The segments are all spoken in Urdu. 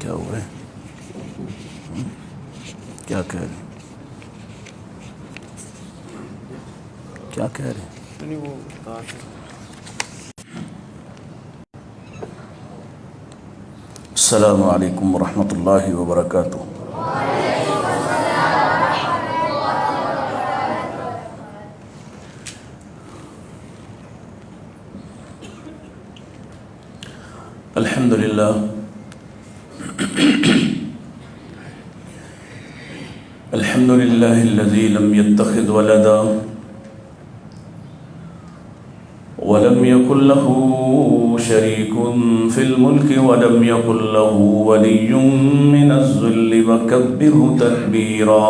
کیا ہوا ہے؟ کیا کہہ رہے ہیں؟ کیا کہہ رہے ہیں؟ السلام علیکم ورحمۃ اللہ وبرکاتہ۔ الحمد للہ الحمد للہ الذی لم يتخذ ولدا ولم يكن له شريك في الملك ولم يكن له ولي من الذل وكبره تكبيرا۔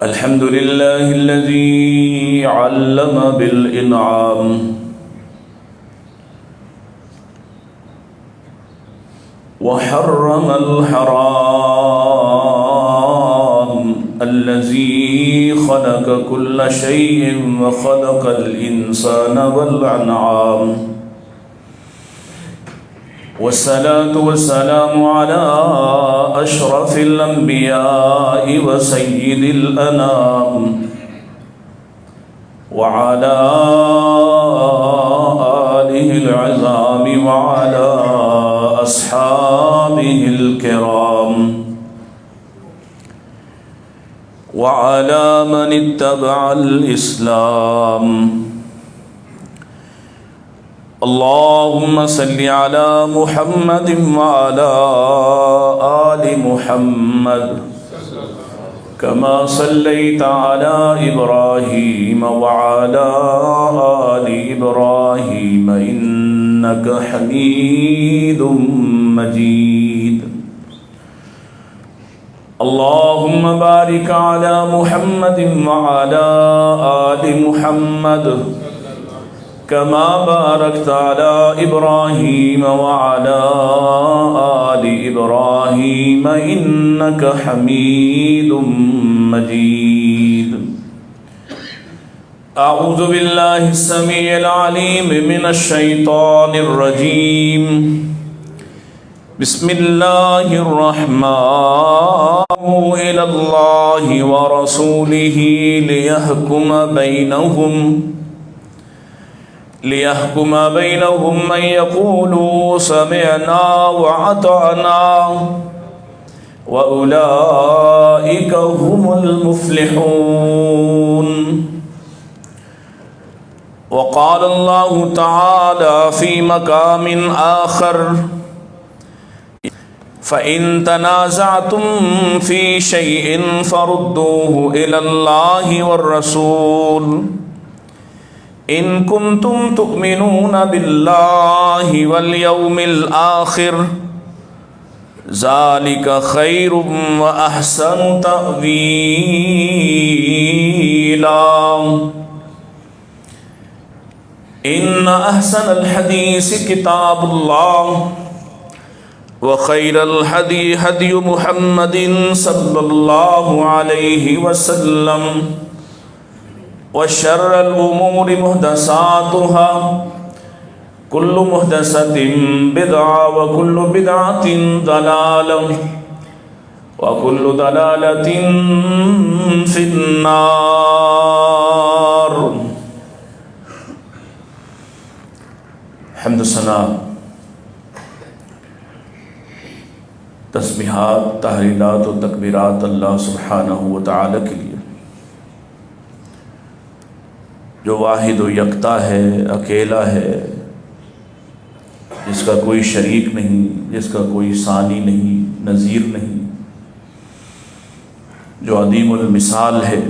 الحمد لله الذي علم بالإنعام وحرم الحرام الذي خلق كل شيء وخلق الإنسان والأنعام، والصلاة والسلام على أشرف الأنبياء وسيد الأنام وعلى آله العظام وعلى أصحابه الكرام وعلى من اتبع الإسلام۔ اللهم صل على محمد وعلى آل محمد كما صليت على إبراهيم وعلى آل إبراهيم إنك حميد مجيد۔ اللهم بارك على محمد وعلى آل محمد كما باركت على إبراهيم وعلى آل إبراهيم إنك حميد مجيد۔ أعوذ بالله السميع العليم من الشيطان الرجيم، بسم الله الرحمن إلى الله ورسوله ليحكم بينهم من يقولوا سمعنا وأطعنا وأولئك هم المفلحون۔ وقال الله تعالى في مقام آخر: فإن تنازعتم في شيء فردوه إلى الله والرسول إن كنتم تؤمنون بالله واليوم الآخر ذلك خير وأحسن تأويلا۔ إن أحسن الحديث كتاب الله وخير الهدي هدي محمد صلى الله عليه وسلم وشر الأمور محدثاتها كل محدثة بدعة وكل بدعة ضلالة وكل ضلالة في النار۔ حمد ثنا، تسبیحات، تحلیلات و تکبیرات اللہ سبحانہ و تعالی کے لیے، جو واحد و یکتا ہے، اکیلا ہے، جس کا کوئی شریک نہیں، جس کا کوئی ثانی نہیں، نظیر نہیں، جو عدیم المثال ہے،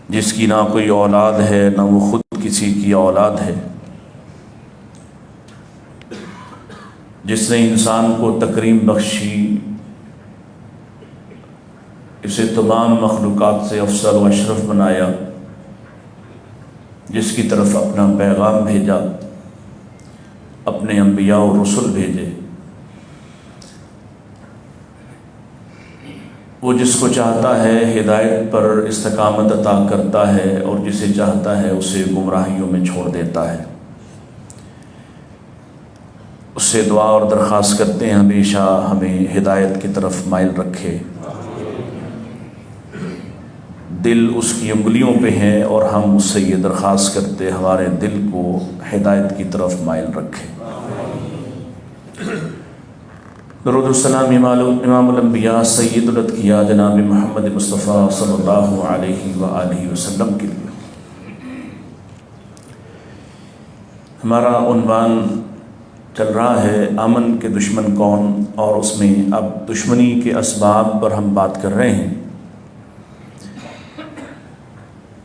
جس کی نہ کوئی اولاد ہے نہ وہ خود کسی کی اولاد ہے، جس نے انسان کو تکریم بخشی، اسے تمام مخلوقات سے افضل و اشرف بنایا، جس کی طرف اپنا پیغام بھیجا، اپنے انبیاء و رسل بھیجے، وہ جس کو چاہتا ہے ہدایت پر استقامت عطا کرتا ہے اور جسے چاہتا ہے اسے گمراہیوں میں چھوڑ دیتا ہے۔ اس سے دعا اور درخواست کرتے ہیں ہمیشہ ہمیں ہدایت کی طرف مائل رکھے۔ دل اس کی انگلیوں پہ ہیں اور ہم اس سے یہ درخواست کرتے ہمارے دل کو ہدایت کی طرف مائل رکھے۔ درود السلام امام الانبیاء سید الاتقیاء جناب محمد مصطفیٰ صلی اللہ علیہ وآلہ وسلم کے لیے۔ ہمارا عنوان چل رہا ہے امن کے دشمن کون، اور اس میں اب دشمنی کے اسباب پر ہم بات کر رہے ہیں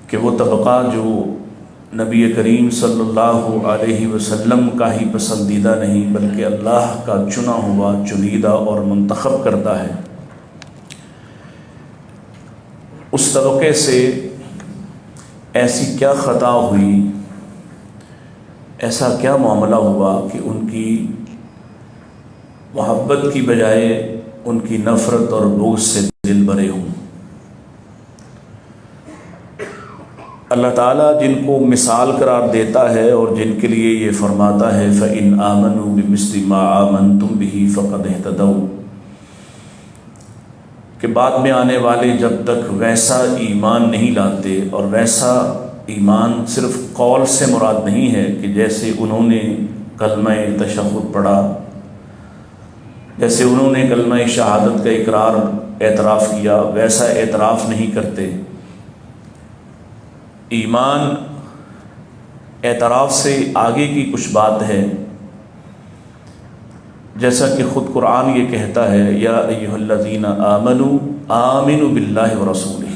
کہ وہ طبقہ جو نبی کریم صلی اللہ علیہ وسلم کا ہی پسندیدہ نہیں بلکہ اللہ کا چنا ہوا، چنیدہ اور منتخب کرتا ہے، اس طبقے سے ایسی کیا خطا ہوئی، ایسا کیا معاملہ ہوا کہ ان کی محبت کی بجائے ان کی نفرت اور بغض سے دل بھرے ہوں۔ اللہ تعالیٰ جن کو مثال قرار دیتا ہے اور جن کے لیے یہ فرماتا ہے فَإِنْ آمَنُوا بِمِثْلِ مَا آمَنْتُمْ بِهِ فَقَدْ اهْتَدَوْا، کہ بعد میں آنے والے جب تک ویسا ایمان نہیں لاتے، اور ویسا ایمان صرف قول سے مراد نہیں ہے کہ جیسے انہوں نے کلمہ تشہد پڑھا، جیسے انہوں نے کلمہ شہادت کا اقرار اعتراف کیا، ویسا اعتراف نہیں کرتے۔ ایمان اعتراف سے آگے کی کچھ بات ہے، جیسا کہ خود قرآن یہ کہتا ہے یا ایھا الذین آمنوا آمنوا باللہ ورسولہ،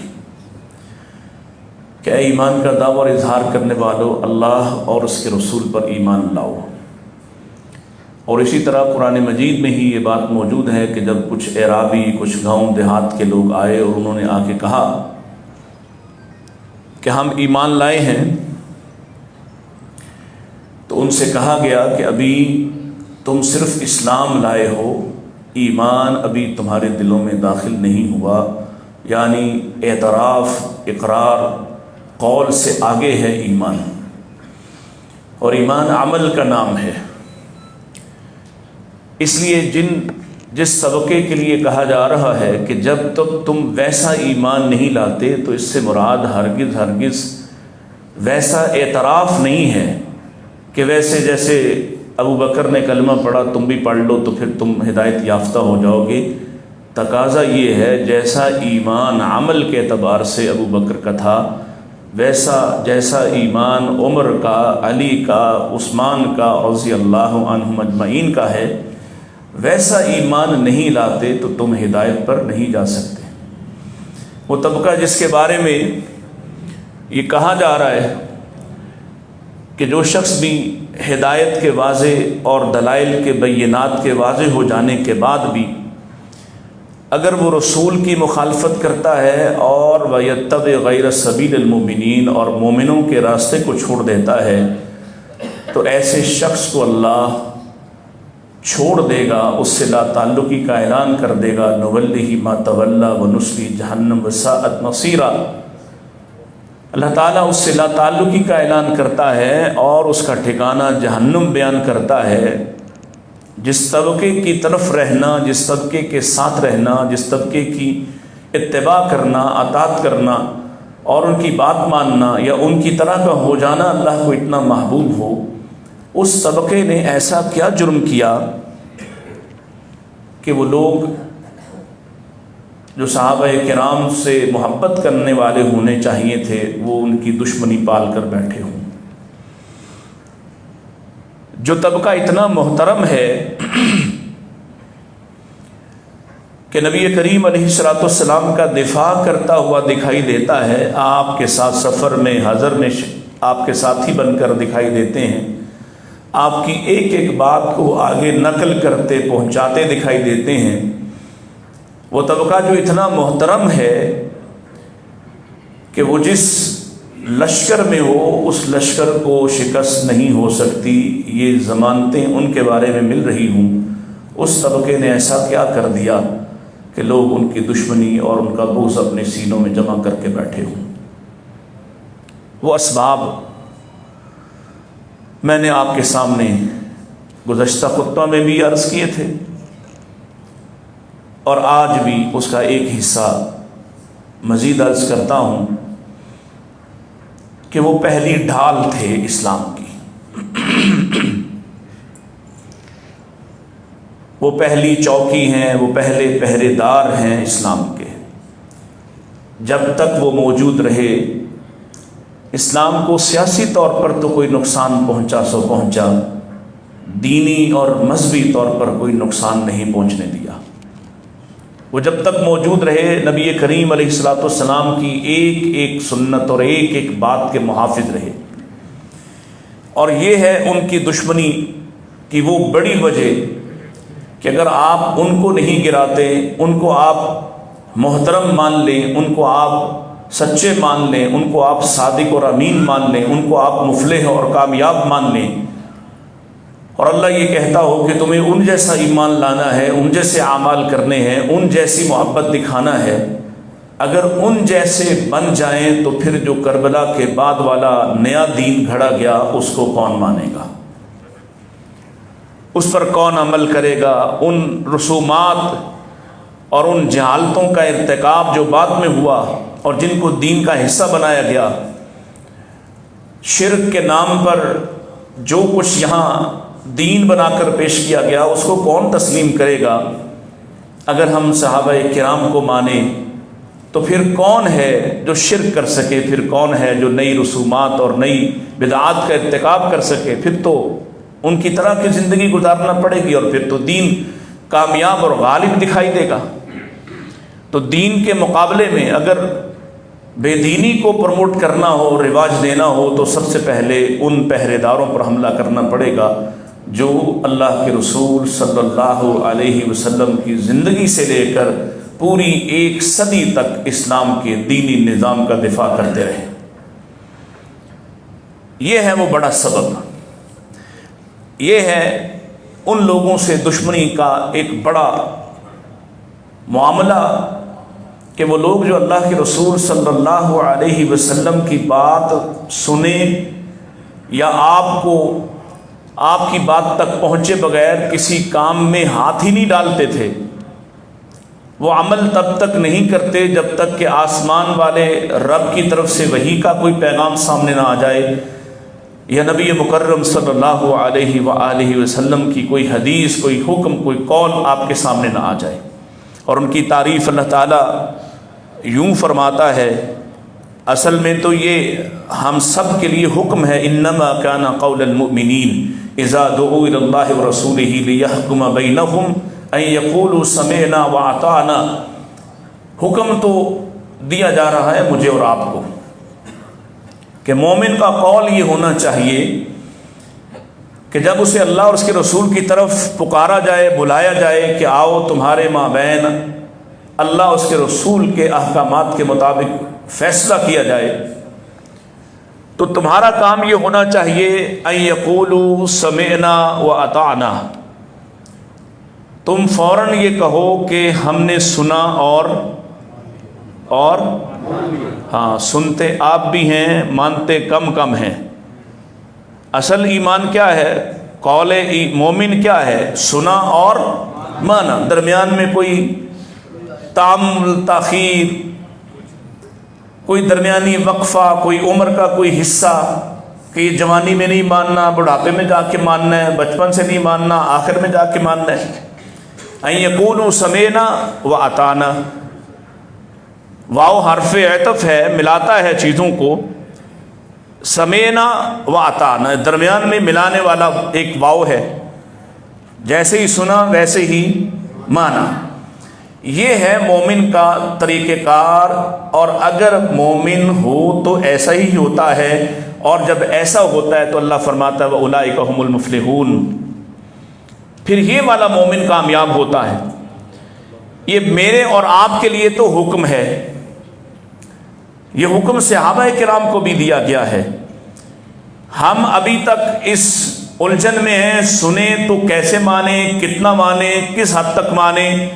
کہ اے ایمان کا دعویٰ اور اظہار کرنے والوں، اللہ اور اس کے رسول پر ایمان لاؤ۔ اور اسی طرح قرآن مجید میں ہی یہ بات موجود ہے کہ جب کچھ اعرابی، کچھ گاؤں دیہات کے لوگ آئے اور انہوں نے آ کے کہا کہ ہم ایمان لائے ہیں، تو ان سے کہا گیا کہ ابھی تم صرف اسلام لائے ہو، ایمان ابھی تمہارے دلوں میں داخل نہیں ہوا، یعنی اعتراف، اقرار قول سے آگے ہے ایمان، اور ایمان عمل کا نام ہے۔ اس لیے جس طبقے کے لیے کہا جا رہا ہے کہ جب تک تم ویسا ایمان نہیں لاتے، تو اس سے مراد ہرگز ویسا اعتراف نہیں ہے کہ ویسے جیسے ابو بکر نے کلمہ پڑھا تم بھی پڑھ لو تو پھر تم ہدایت یافتہ ہو جاؤ گے۔ تقاضا یہ ہے جیسا ایمان عمل کے اعتبار سے ابو بکر کا تھا، جیسا ایمان عمر کا، علی کا، عثمان کا رضی اللہ عنہم اجمعین کا ہے، ویسا ایمان نہیں لاتے تو تم ہدایت پر نہیں جا سکتے۔ وہ طبقہ جس کے بارے میں یہ کہا جا رہا ہے کہ جو شخص بھی ہدایت کے واضح اور دلائل کے بینات کے واضح ہو جانے کے بعد بھی اگر وہ رسول کی مخالفت کرتا ہے اور وَيَتَّبِعْ غَيْرَ سَبِيلِ الْمُؤْمِنِينَ، اور مومنوں کے راستے کو چھوڑ دیتا ہے، تو ایسے شخص کو اللہ چھوڑ دے گا، اس سے لا تعلقی کا اعلان کر دے گا، نُوَلِّهِ مَا تَوَلَّى وَنُصْلِهِ جَهَنَّمَ وَسَاءَتْ مَصِيرًا۔ اللہ تعالیٰ اس سے لا تعلقی کا اعلان کرتا ہے اور اس کا ٹھکانہ جہنم بیان کرتا ہے۔ جس طبقے کی طرف رہنا، جس طبقے کے ساتھ رہنا، جس طبقے کی اتباع کرنا، اطاعت کرنا اور ان کی بات ماننا یا ان کی طرح کا ہو جانا اللہ کو اتنا محبوب ہو، اس طبقے نے ایسا کیا جرم کیا کہ وہ لوگ جو صحابہ کرام سے محبت کرنے والے ہونے چاہیے تھے، وہ ان کی دشمنی پال کر بیٹھے ہوں۔ جو طبقہ اتنا محترم ہے کہ نبی کریم علیہ الصلوۃ والسلام کا دفاع کرتا ہوا دکھائی دیتا ہے، آپ کے ساتھ سفر میں، حضر میں آپ کے ساتھی بن کر دکھائی دیتے ہیں، آپ کی ایک ایک بات کو آگے نقل کرتے پہنچاتے دکھائی دیتے ہیں۔ وہ طبقہ جو اتنا محترم ہے کہ وہ جس لشکر میں ہو اس لشکر کو شکست نہیں ہو سکتی، یہ ضمانتیں ان کے بارے میں مل رہی ہوں، اس طبقے نے ایسا کیا کر دیا کہ لوگ ان کی دشمنی اور ان کا بغض اپنے سینوں میں جمع کر کے بیٹھے ہوں۔ وہ اسباب میں نے آپ کے سامنے گزشتہ خطبہ میں بھی عرض کیے تھے، اور آج بھی اس کا ایک حصہ مزید عرض کرتا ہوں کہ وہ پہلی ڈھال تھے اسلام کی، وہ پہلی چوکی ہیں، وہ پہلے پہرے دار ہیں اسلام کے۔ جب تک وہ موجود رہے اسلام کو سیاسی طور پر تو کوئی نقصان پہنچا سو پہنچا، دینی اور مذہبی طور پر کوئی نقصان نہیں پہنچنے دیا۔ وہ جب تک موجود رہے نبی کریم علیہ الصلوۃ والسلام کی ایک ایک سنت اور ایک ایک بات کے محافظ رہے، اور یہ ہے ان کی دشمنی کی وہ بڑی وجہ کہ اگر آپ ان کو نہیں گراتے، ان کو آپ محترم مان لیں، ان کو آپ سچے مان لیں، ان کو آپ صادق اور امین مان لیں، ان کو آپ مفلح اور کامیاب مان لیں، اور اللہ یہ کہتا ہو کہ تمہیں ان جیسا ایمان لانا ہے، ان جیسے اعمال کرنے ہیں، ان جیسی محبت دکھانا ہے، اگر ان جیسے بن جائیں تو پھر جو کربلا کے بعد والا نیا دین گھڑا گیا اس کو کون مانے گا، اس پر کون عمل کرے گا؟ ان رسومات اور ان جہالتوں کا ارتکاب جو بعد میں ہوا اور جن کو دین کا حصہ بنایا گیا، شرک کے نام پر جو کچھ یہاں دین بنا کر پیش کیا گیا اس کو کون تسلیم کرے گا؟ اگر ہم صحابہ کرام کو مانیں تو پھر کون ہے جو شرک کر سکے؟ پھر کون ہے جو نئی رسومات اور نئی بدعات کا ارتکاب کر سکے؟ پھر تو ان کی طرح کی زندگی گزارنا پڑے گی، اور پھر تو دین کامیاب اور غالب دکھائی دے گا۔ تو دین کے مقابلے میں اگر بے دینی کو پروموٹ کرنا ہو، رواج دینا ہو، تو سب سے پہلے ان پہرے داروں پر حملہ کرنا پڑے گا جو اللہ کے رسول صلی اللہ علیہ وسلم کی زندگی سے لے کر پوری ایک صدی تک اسلام کے دینی نظام کا دفاع کرتے رہے۔ یہ ہے وہ بڑا سبب، یہ ہے ان لوگوں سے دشمنی کا ایک بڑا معاملہ کہ وہ لوگ جو اللہ کے رسول صلی اللہ علیہ وسلم کی بات سنیں یا آپ کی بات تک پہنچے بغیر کسی کام میں ہاتھ ہی نہیں ڈالتے تھے، وہ عمل تب تک نہیں کرتے جب تک کہ آسمان والے رب کی طرف سے وحی کا کوئی پیغام سامنے نہ آ جائے، یا نبی مکرم صلی اللہ علیہ وآلہ وسلم کی کوئی حدیث، کوئی حکم، کوئی قول آپ کے سامنے نہ آ جائے۔ اور ان کی تعریف اللہ تعالیٰ یوں فرماتا ہے، اصل میں تو یہ ہم سب کے لیے حکم ہے، انما کان قول المؤمنین اذا دعوا الی اللہ ورسولہ لیحکم بینہم ان یقولوا سمعنا واطعنا۔ حکم تو دیا جا رہا ہے مجھے اور آپ کو کہ مومن کا قول یہ ہونا چاہیے کہ جب اسے اللہ اور اس کے رسول کی طرف پکارا جائے، بلایا جائے کہ آؤ تمہارے مابین اللہ اور اس کے رسول کے احکامات کے مطابق فیصلہ کیا جائے، تو تمہارا کام یہ ہونا چاہیے ان یقولوا سمعنا واطعنا، تم فوراً یہ کہو کہ ہم نے سنا اور ہاں، سنتے آپ بھی ہیں، مانتے کم ہیں۔ اصل ایمان کیا ہے؟ قول مومن کیا ہے؟ سنا اور مانا، درمیان میں کوئی تعامل، تاخیر، کوئی درمیانی وقفہ، کوئی عمر کا کوئی حصہ کہ یہ جوانی میں نہیں ماننا، بڑھاپے میں جا کے ماننا ہے، بچپن سے نہیں ماننا، آخر میں جا کے ماننا ہے۔ ان یقولوا سمعنا واطعنا، واو حرف عطف ہے، ملاتا ہے چیزوں کو، سمعنا واطعنا درمیان میں ملانے والا ایک واو ہے، جیسے ہی سنا ویسے ہی مانا۔ یہ ہے مومن کا طریقہ کار، اور اگر مومن ہو تو ایسا ہی ہوتا ہے، اور جب ایسا ہوتا ہے تو اللہ فرماتا ہے وَأُولَٰئِكَ هُمُ الْمُفْلِحُونَ، پھر یہ والا مومن کامیاب ہوتا ہے۔ یہ میرے اور آپ کے لیے تو حکم ہے، یہ حکم صحابہ کرام کو بھی دیا گیا ہے۔ ہم ابھی تک اس الجھن میں ہیں، سنیں تو کیسے مانیں، کتنا مانیں، کس حد تک مانیں،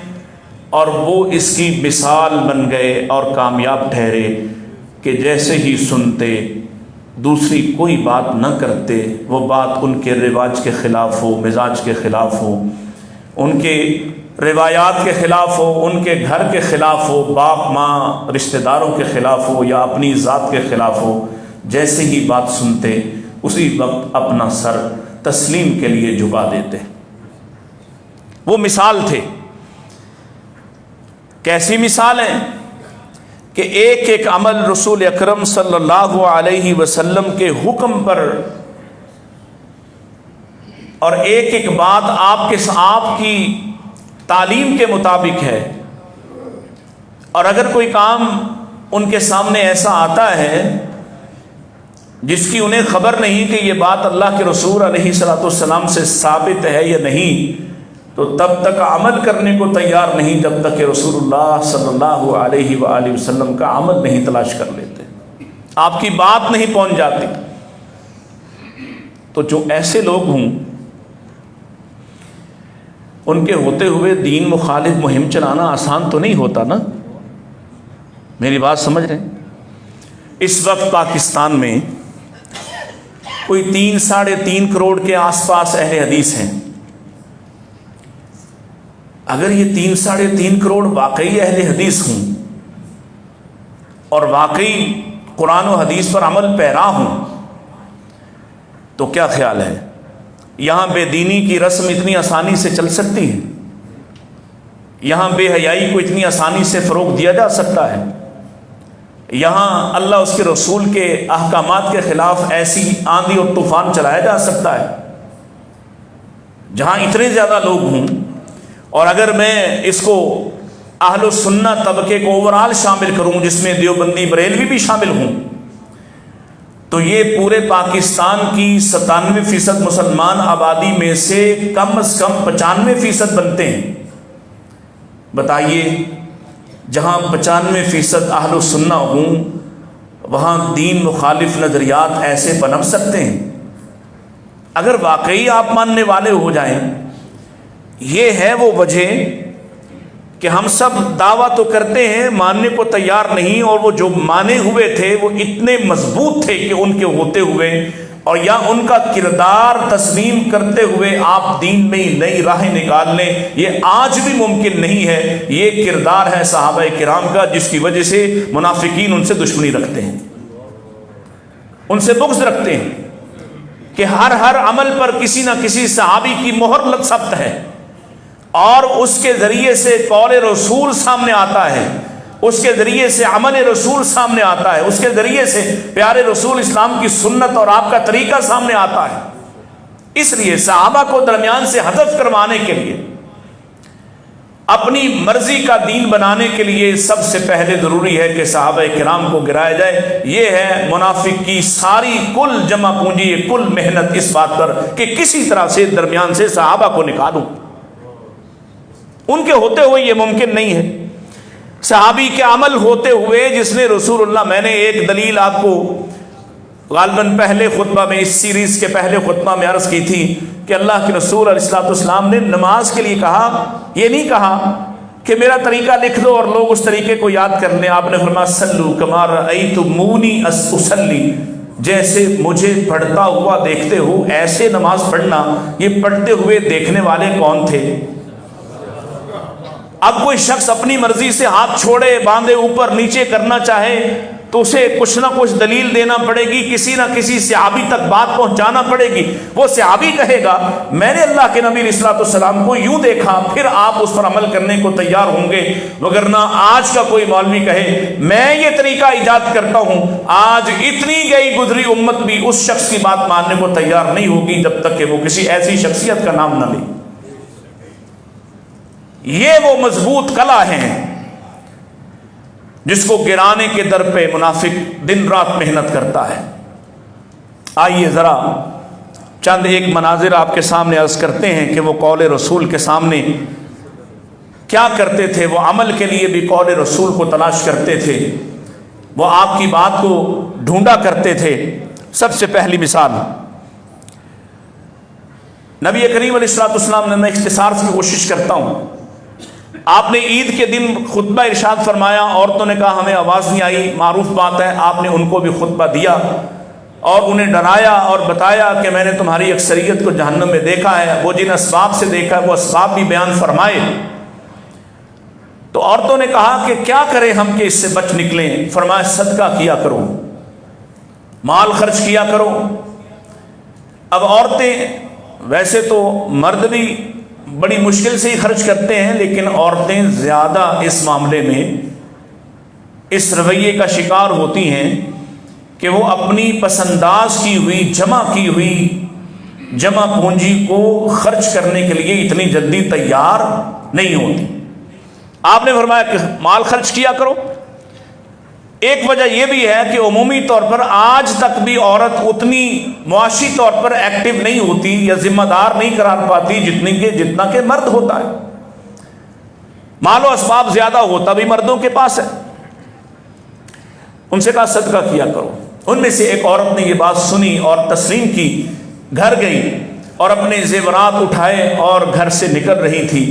اور وہ اس کی مثال بن گئے اور کامیاب ٹھہرے کہ جیسے ہی سنتے دوسری کوئی بات نہ کرتے، وہ بات ان کے رواج کے خلاف ہو، مزاج کے خلاف ہو، ان کے روایات کے خلاف ہو، ان کے گھر کے خلاف ہو، باپ ماں رشتہ داروں کے خلاف ہو یا اپنی ذات کے خلاف ہو، جیسے ہی بات سنتے اسی وقت اپنا سر تسلیم کے لیے جھکا دیتے۔ وہ مثال تھے۔ کیسی مثال ہے کہ ایک ایک عمل رسول اکرم صلی اللہ علیہ وسلم کے حکم پر اور ایک ایک بات آپ کی تعلیم کے مطابق ہے، اور اگر کوئی کام ان کے سامنے ایسا آتا ہے جس کی انہیں خبر نہیں کہ یہ بات اللہ کے رسول علیہ الصلوۃ والسلام سے ثابت ہے یا نہیں، تو تب تک عمل کرنے کو تیار نہیں جب تک کہ رسول اللہ صلی اللہ علیہ وآلہ وسلم کا عمل نہیں تلاش کر لیتے، آپ کی بات نہیں پہنچ جاتی۔ تو جو ایسے لوگ ہوں ان کے ہوتے ہوئے دین مخالف مہم چلانا آسان تو نہیں ہوتا نا، میری بات سمجھ رہے ہیں؟ اس وقت پاکستان میں کوئی 3-3.5 کروڑ کے آس پاس اہل حدیث ہیں۔ اگر یہ 3-3.5 کروڑ واقعی اہل حدیث ہوں اور واقعی قرآن و حدیث پر عمل پیرا ہوں تو کیا خیال ہے یہاں بے دینی کی رسم اتنی آسانی سے چل سکتی ہے؟ یہاں بے حیائی کو اتنی آسانی سے فروغ دیا جا سکتا ہے؟ یہاں اللہ اس کے رسول کے احکامات کے خلاف ایسی آندھی اور طوفان چلایا جا سکتا ہے؟ جہاں اتنے زیادہ لوگ ہوں، اور اگر میں اس کو اہل السنہ طبقے کو اوورال شامل کروں جس میں دیوبندی بریلوی بھی شامل ہوں، تو یہ پورے پاکستان کی 97% مسلمان آبادی میں سے کم از کم 95% بنتے ہیں۔ بتائیے، جہاں 95% اہل السنہ ہوں وہاں دین مخالف نظریات ایسے پنپ سکتے ہیں؟ اگر واقعی آپ ماننے والے ہو جائیں، یہ ہے وہ وجہ کہ ہم سب دعویٰ تو کرتے ہیں، ماننے کو تیار نہیں، اور وہ جو مانے ہوئے تھے وہ اتنے مضبوط تھے کہ ان کے ہوتے ہوئے اور یا ان کا کردار تسلیم کرتے ہوئے آپ دین میں ہی نئی راہیں نکال لیں، یہ آج بھی ممکن نہیں ہے۔ یہ کردار ہے صحابہ کرام کا، جس کی وجہ سے منافقین ان سے دشمنی رکھتے ہیں، ان سے بغض رکھتے ہیں کہ ہر عمل پر کسی نہ کسی صحابی کی مہر لگ ثبت ہے، اور اس کے ذریعے سے قول رسول سامنے آتا ہے، اس کے ذریعے سے عمل رسول سامنے آتا ہے، اس کے ذریعے سے پیارے رسول اسلام کی سنت اور آپ کا طریقہ سامنے آتا ہے۔ اس لیے صحابہ کو درمیان سے حذف کروانے کے لیے، اپنی مرضی کا دین بنانے کے لیے سب سے پہلے ضروری ہے کہ صحابہ کرام کو گرایا جائے۔ یہ ہے منافق کی ساری کل جمع پونجی، کل محنت اس بات پر کہ کسی طرح سے درمیان سے صحابہ کو نکالوں۔ ان کے ہوتے ہوئے یہ ممکن نہیں ہے، صحابی کے عمل ہوتے ہوئے جس نے رسول اللہ، میں نے ایک دلیل آپ کو غالباً پہلے خطبہ میں، اس سیریز کے پہلے خطبہ میں عرض کی تھی کہ اللہ کے رسول علیہ الصلوۃ والسلام نے نماز کے لیے کہا، یہ نہیں کہا کہ میرا طریقہ لکھ دو اور لوگ اس طریقے کو یاد کر لیں۔ آپ نے فرمایا صلو کما رأیتمونی اصلی، جیسے مجھے پڑھتا ہوا دیکھتے ہو ایسے نماز پڑھنا۔ یہ پڑھتے ہوئے دیکھنے والے کون تھے؟ اب کوئی شخص اپنی مرضی سے ہاتھ چھوڑے باندھے اوپر نیچے کرنا چاہے تو اسے کچھ نہ کچھ دلیل دینا پڑے گی، کسی نہ کسی صحابی تک بات پہنچانا پڑے گی۔ وہ صحابی کہے گا میں نے اللہ کے نبی علیہ الصلوۃ والسلام کو یوں دیکھا، پھر آپ اس پر عمل کرنے کو تیار ہوں گے۔ وگرنہ آج کا کوئی مولوی کہے میں یہ طریقہ ایجاد کرتا ہوں، آج اتنی گئی گزری امت بھی اس شخص کی بات ماننے کو تیار نہیں ہوگی جب تک کہ وہ کسی ایسی شخصیت کا نام نہ لے۔ یہ وہ مضبوط کلا ہیں جس کو گرانے کے در پہ منافق دن رات محنت کرتا ہے۔ آئیے ذرا چند ایک مناظر آپ کے سامنے عرض کرتے ہیں کہ وہ قول رسول کے سامنے کیا کرتے تھے۔ وہ عمل کے لیے بھی قول رسول کو تلاش کرتے تھے، وہ آپ کی بات کو ڈھونڈا کرتے تھے۔ سب سے پہلی مثال نبی کریم علیہ الصلوۃ والسلام نے، میں اختصار کی کوشش کرتا ہوں، آپ نے عید کے دن خطبہ ارشاد فرمایا، عورتوں نے کہا ہمیں آواز نہیں آئی، معروف بات ہے، آپ نے ان کو بھی خطبہ دیا اور انہیں ڈرایا اور بتایا کہ میں نے تمہاری اکثریت کو جہنم میں دیکھا ہے، وہ جن اسباب سے دیکھا ہے وہ اسباب بھی بیان فرمائے۔ تو عورتوں نے کہا کہ کیا کریں ہم کہ اس سے بچ نکلیں؟ فرمایا صدقہ کیا کرو، مال خرچ کیا کرو۔ اب عورتیں، ویسے تو مرد بھی بڑی مشکل سے ہی خرچ کرتے ہیں، لیکن عورتیں زیادہ اس معاملے میں اس رویے کا شکار ہوتی ہیں کہ وہ اپنی پسنداز کی ہوئی جمع کی ہوئی جمع پونجی کو خرچ کرنے کے لیے اتنی جلدی تیار نہیں ہوتی۔ آپ نے فرمایا کہ مال خرچ کیا کرو۔ ایک وجہ یہ بھی ہے کہ عمومی طور پر آج تک بھی عورت اتنی معاشی طور پر ایکٹیو نہیں ہوتی یا ذمہ دار نہیں قرار پاتی جتنا کہ مرد ہوتا ہے۔ مال و اسباب زیادہ ہوتا بھی مردوں کے پاس ہے۔ ان سے کہا صدقہ کیا کرو۔ ان میں سے ایک عورت نے یہ بات سنی اور تسلیم کی، گھر گئی اور اپنے زیورات اٹھائے اور گھر سے نکل رہی تھی۔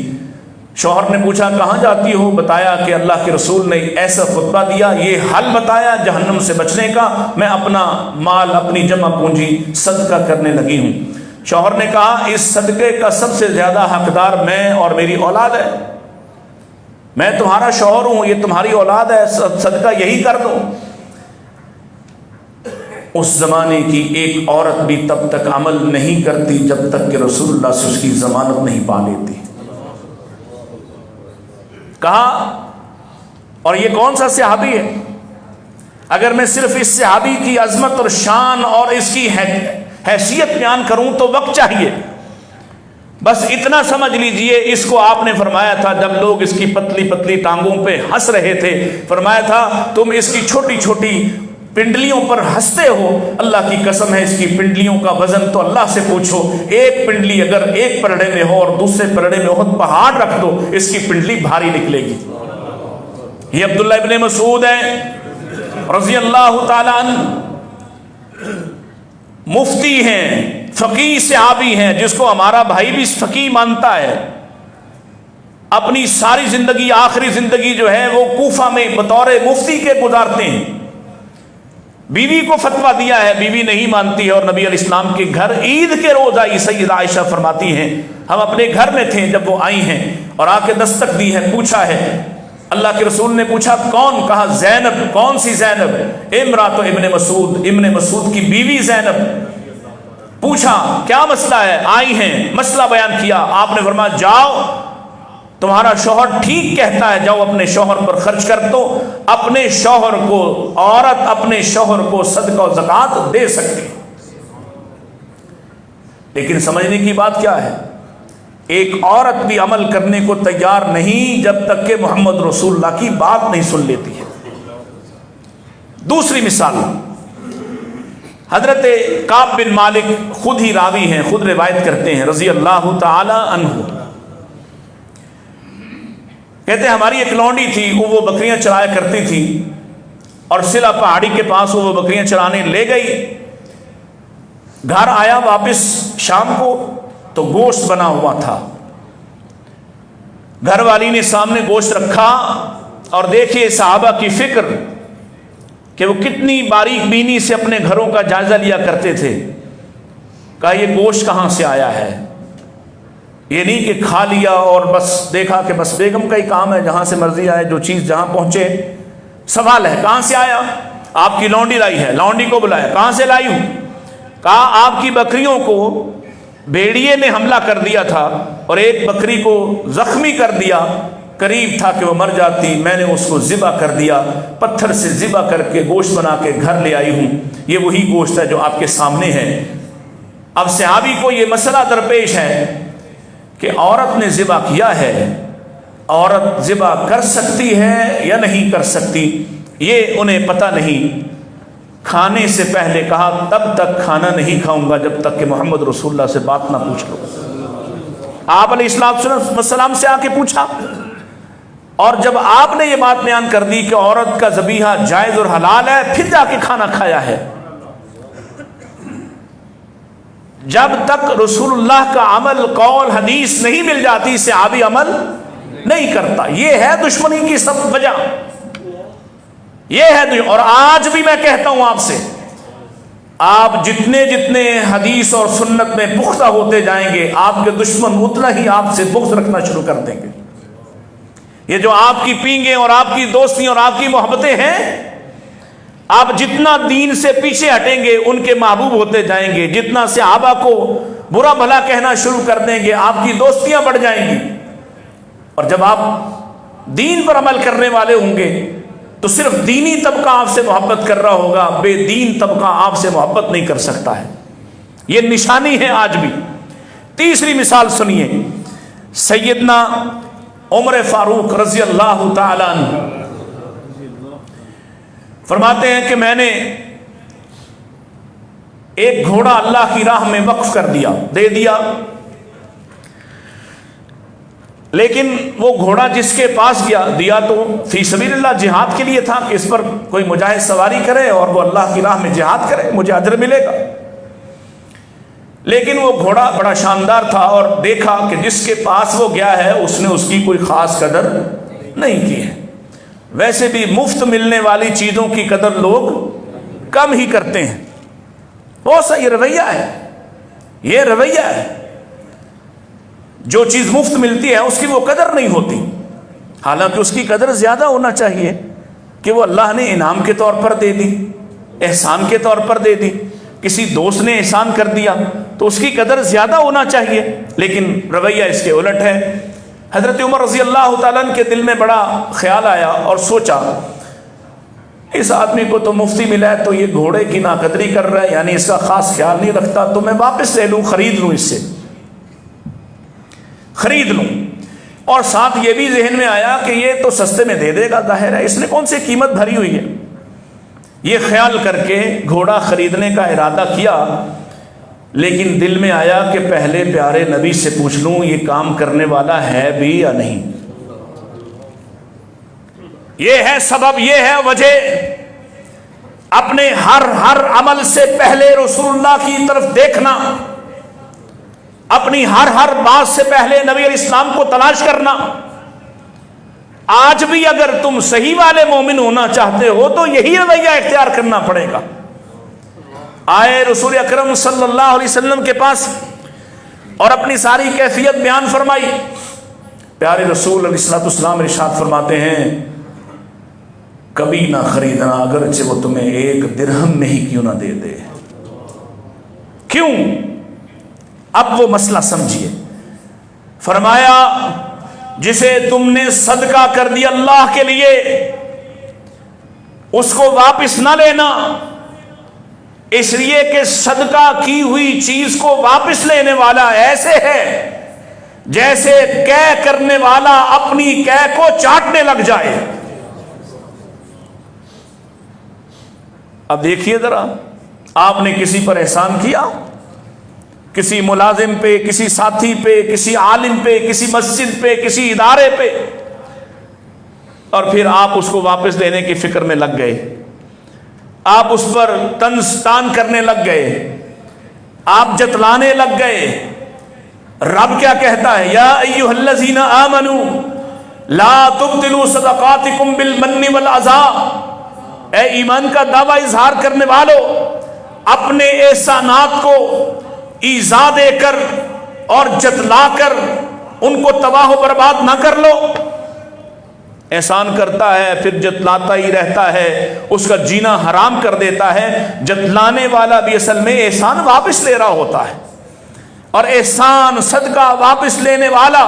شوہر نے پوچھا کہاں جاتی ہو؟ بتایا کہ اللہ کے رسول نے ایسا خطبہ دیا، یہ حل بتایا جہنم سے بچنے کا، میں اپنا مال، اپنی جمع پونجی صدقہ کرنے لگی ہوں۔ شوہر نے کہا اس صدقے کا سب سے زیادہ حقدار میں اور میری اولاد ہے، میں تمہارا شوہر ہوں، یہ تمہاری اولاد ہے، صدقہ یہی کر دو۔ اس زمانے کی ایک عورت بھی تب تک عمل نہیں کرتی جب تک کہ رسول اللہ سے اس کی ضمانت نہیں پا لیتی۔ کہا، اور یہ کون سا صحابی ہے؟ اگر میں صرف اس صحابی کی عظمت اور شان اور اس کی حیثیت بیان کروں تو وقت چاہیے، بس اتنا سمجھ لیجئے اس کو آپ نے فرمایا تھا جب لوگ اس کی پتلی پتلی ٹانگوں پہ ہنس رہے تھے، فرمایا تھا تم اس کی چھوٹی چھوٹی پنڈلیوں پر ہنستے ہو، اللہ کی قسم ہے اس کی پنڈلیوں کا وزن تو اللہ سے پوچھو، ایک پنڈلی اگر ایک پرڑے میں ہو اور دوسرے پرڑے میں احد پہاڑ رکھ دو، اس کی پنڈلی بھاری نکلے گی۔ یہ عبداللہ ابن مسعود ہے رضی اللہ تعالیٰ عنہ، مفتی ہیں، فقیہ صحابی ہیں، جس کو ہمارا بھائی بھی فقیہ مانتا ہے۔ اپنی ساری زندگی، آخری زندگی جو ہے وہ کوفہ میں بطور مفتی کے گزارتے ہیں۔ بیوی کو فتویٰ دیا ہے، بیوی نہیں مانتی ہے، اور نبی علیہ السلام کے گھر عید کے روز آئی۔ سیدہ عائشہ فرماتی ہیں ہم اپنے گھر میں تھے جب وہ آئی ہیں اور آ کے دستک دی ہے، پوچھا ہے، اللہ کے رسول نے پوچھا کون؟ کہا زینب۔ کون سی زینب؟ امرات ابن مسعود، ابن مسعود کی بیوی زینب۔ پوچھا کیا مسئلہ ہے؟ آئی ہیں، مسئلہ بیان کیا۔ آپ نے فرمایا جاؤ، تمہارا شوہر ٹھیک کہتا ہے، جاؤ اپنے شوہر پر خرچ کر دو۔ اپنے شوہر کو، عورت اپنے شوہر کو صدقہ و زکوٰۃ دے سکتی، لیکن سمجھنے کی بات کیا ہے، ایک عورت بھی عمل کرنے کو تیار نہیں جب تک کہ محمد رسول اللہ کی بات نہیں سن لیتی ہے۔ دوسری مثال، حضرت کعب بن مالک خود ہی راوی ہیں، خود روایت کرتے ہیں رضی اللہ تعالی عنہ، کہتے ہیں ہماری ایک لونڈی تھی، وہ بکریاں چرایا کرتی تھی، اور سلا پہاڑی کے پاس وہ بکریاں چرانے لے گئی۔ گھر آیا واپس شام کو تو گوشت بنا ہوا تھا، گھر والی نے سامنے گوشت رکھا، اور دیکھیے صحابہ کی فکر کہ وہ کتنی باریک بینی سے اپنے گھروں کا جائزہ لیا کرتے تھے۔ کہا یہ گوشت کہاں سے آیا ہے؟ یہ نہیں کہ کھا لیا اور بس دیکھا کہ بس بیگم کا ہی کام ہے، جہاں سے مرضی آئے جو چیز جہاں پہنچے۔ سوال ہے کہاں سے آیا؟ آپ کی لونڈی لائی ہے، لونڈی کو بلایا، کہاں سے لائی ہوں؟ کہا آپ کی بکریوں کو بھیڑیے نے حملہ کر دیا تھا اور ایک بکری کو زخمی کر دیا، قریب تھا کہ وہ مر جاتی، میں نے اس کو ذبح کر دیا، پتھر سے ذبح کر کے گوشت بنا کے گھر لے آئی ہوں، یہ وہی گوشت ہے جو آپ کے سامنے ہے۔ اب صحابی کو یہ مسئلہ درپیش ہے کہ عورت نے ذبح کیا ہے، عورت ذبح کر سکتی ہے یا نہیں کر سکتی، یہ انہیں پتہ نہیں۔ کھانے سے پہلے کہا تب تک کھانا نہیں کھاؤں گا جب تک کہ محمد رسول اللہ سے بات نہ پوچھ لو۔ آپ علیہ السلام سے آ کے پوچھا، اور جب آپ نے یہ بات بیان کر دی کہ عورت کا ذبیحہ جائز اور حلال ہے، پھر جا کے کھانا کھایا ہے۔ جب تک رسول اللہ کا عمل، قول، حدیث نہیں مل جاتی، صحابی عمل نہیں کرتا. یہ ہے دشمنی کی سب وجہ, یہ ہے. اور آج بھی میں کہتا ہوں آپ سے, آپ جتنے جتنے حدیث اور سنت میں پختہ ہوتے جائیں گے, آپ کے دشمن اتنا ہی آپ سے بغض رکھنا شروع کر دیں گے. یہ جو آپ کی پینگیں اور آپ کی دوستی اور آپ کی محبتیں ہیں, آپ جتنا دین سے پیچھے ہٹیں گے ان کے محبوب ہوتے جائیں گے. جتنا صحابہ کو برا بھلا کہنا شروع کر دیں گے, آپ کی دوستیاں بڑھ جائیں گی. اور جب آپ دین پر عمل کرنے والے ہوں گے تو صرف دینی طبقہ آپ سے محبت کر رہا ہوگا, بے دین طبقہ آپ سے محبت نہیں کر سکتا ہے. یہ نشانی ہے آج بھی. تیسری مثال سنیے, سیدنا عمر فاروق رضی اللہ تعالی عنہ فرماتے ہیں کہ میں نے ایک گھوڑا اللہ کی راہ میں وقف کر دیا, دے دیا, لیکن وہ گھوڑا جس کے پاس دیا تو فی سبیل اللہ جہاد کے لیے تھا کہ اس پر کوئی مجاہد سواری کرے اور وہ اللہ کی راہ میں جہاد کرے, مجھے اجر ملے گا. لیکن وہ گھوڑا بڑا شاندار تھا اور دیکھا کہ جس کے پاس وہ گیا ہے اس نے اس کی کوئی خاص قدر نہیں کی ہے. ویسے بھی مفت ملنے والی چیزوں کی قدر لوگ کم ہی کرتے ہیں. بہت سا یہ رویہ ہے, یہ رویہ ہے. جو چیز مفت ملتی ہے اس کی وہ قدر نہیں ہوتی, حالانکہ اس کی قدر زیادہ ہونا چاہیے کہ وہ اللہ نے انعام کے طور پر دے دی, احسان کے طور پر دے دی. کسی دوست نے احسان کر دیا تو اس کی قدر زیادہ ہونا چاہیے, لیکن رویہ اس کے الٹ ہے. حضرت عمر رضی اللہ تعالیٰ عنہ کے دل میں بڑا خیال آیا اور سوچا, اس آدمی کو تو مفتی ملا ہے تو یہ گھوڑے کی ناقدری کر رہا ہے, یعنی اس کا خاص خیال نہیں رکھتا, تو میں واپس لے لوں, خرید لوں, اس سے خرید لوں. اور ساتھ یہ بھی ذہن میں آیا کہ یہ تو سستے میں دے دے گا, ظاہر ہے اس نے کون سی قیمت بھری ہوئی ہے. یہ خیال کر کے گھوڑا خریدنے کا ارادہ کیا, لیکن دل میں آیا کہ پہلے پیارے نبی سے پوچھ لوں یہ کام کرنے والا ہے بھی یا نہیں. یہ ہے سبب, یہ ہے وجہ. اپنے ہر عمل سے پہلے رسول اللہ کی طرف دیکھنا, اپنی ہر بات سے پہلے نبی علیہ السلام کو تلاش کرنا. آج بھی اگر تم صحیح والے مومن ہونا چاہتے ہو تو یہی رویہ اختیار کرنا پڑے گا. آئے رسول اکرم صلی اللہ علیہ وسلم کے پاس اور اپنی ساری کیفیت بیان فرمائی. پیارے رسول علیہ السلام ارشاد فرماتے ہیں, کبھی نہ خریدنا اگرچہ وہ تمہیں 1 درہم نہیں کیوں نہ دے دے. کیوں؟ اب وہ مسئلہ سمجھیے. فرمایا جسے تم نے صدقہ کر دیا اللہ کے لیے اس کو واپس نہ لینا, اس لیے کہ صدقہ کی ہوئی چیز کو واپس لینے والا ایسے ہے جیسے قے کرنے والا اپنی قے کو چاٹنے لگ جائے. اب دیکھیے ذرا, آپ نے کسی پر احسان کیا, کسی ملازم پہ, کسی ساتھی پہ, کسی عالم پہ, کسی مسجد پہ, کسی ادارے پہ, اور پھر آپ اس کو واپس دینے کی فکر میں لگ گئے, آپ اس پر طنز تان کرنے لگ گئے, آپ جتلانے لگ گئے. رب کیا کہتا ہے, یا ایھا الذین آمنوا لا تبطلوا صدقاتکم بالمن والعذا. اے ایمان کا دعویٰ اظہار کرنے والو, اپنے احسانات کو ایذا دے کر اور جتلا کر ان کو تباہ و برباد نہ کر لو. احسان کرتا ہے پھر جتلاتا ہی رہتا ہے, اس کا جینا حرام کر دیتا ہے. جتلانے والا بھی اصل میں احسان واپس لے رہا ہوتا ہے, اور احسان صدقہ واپس لینے والا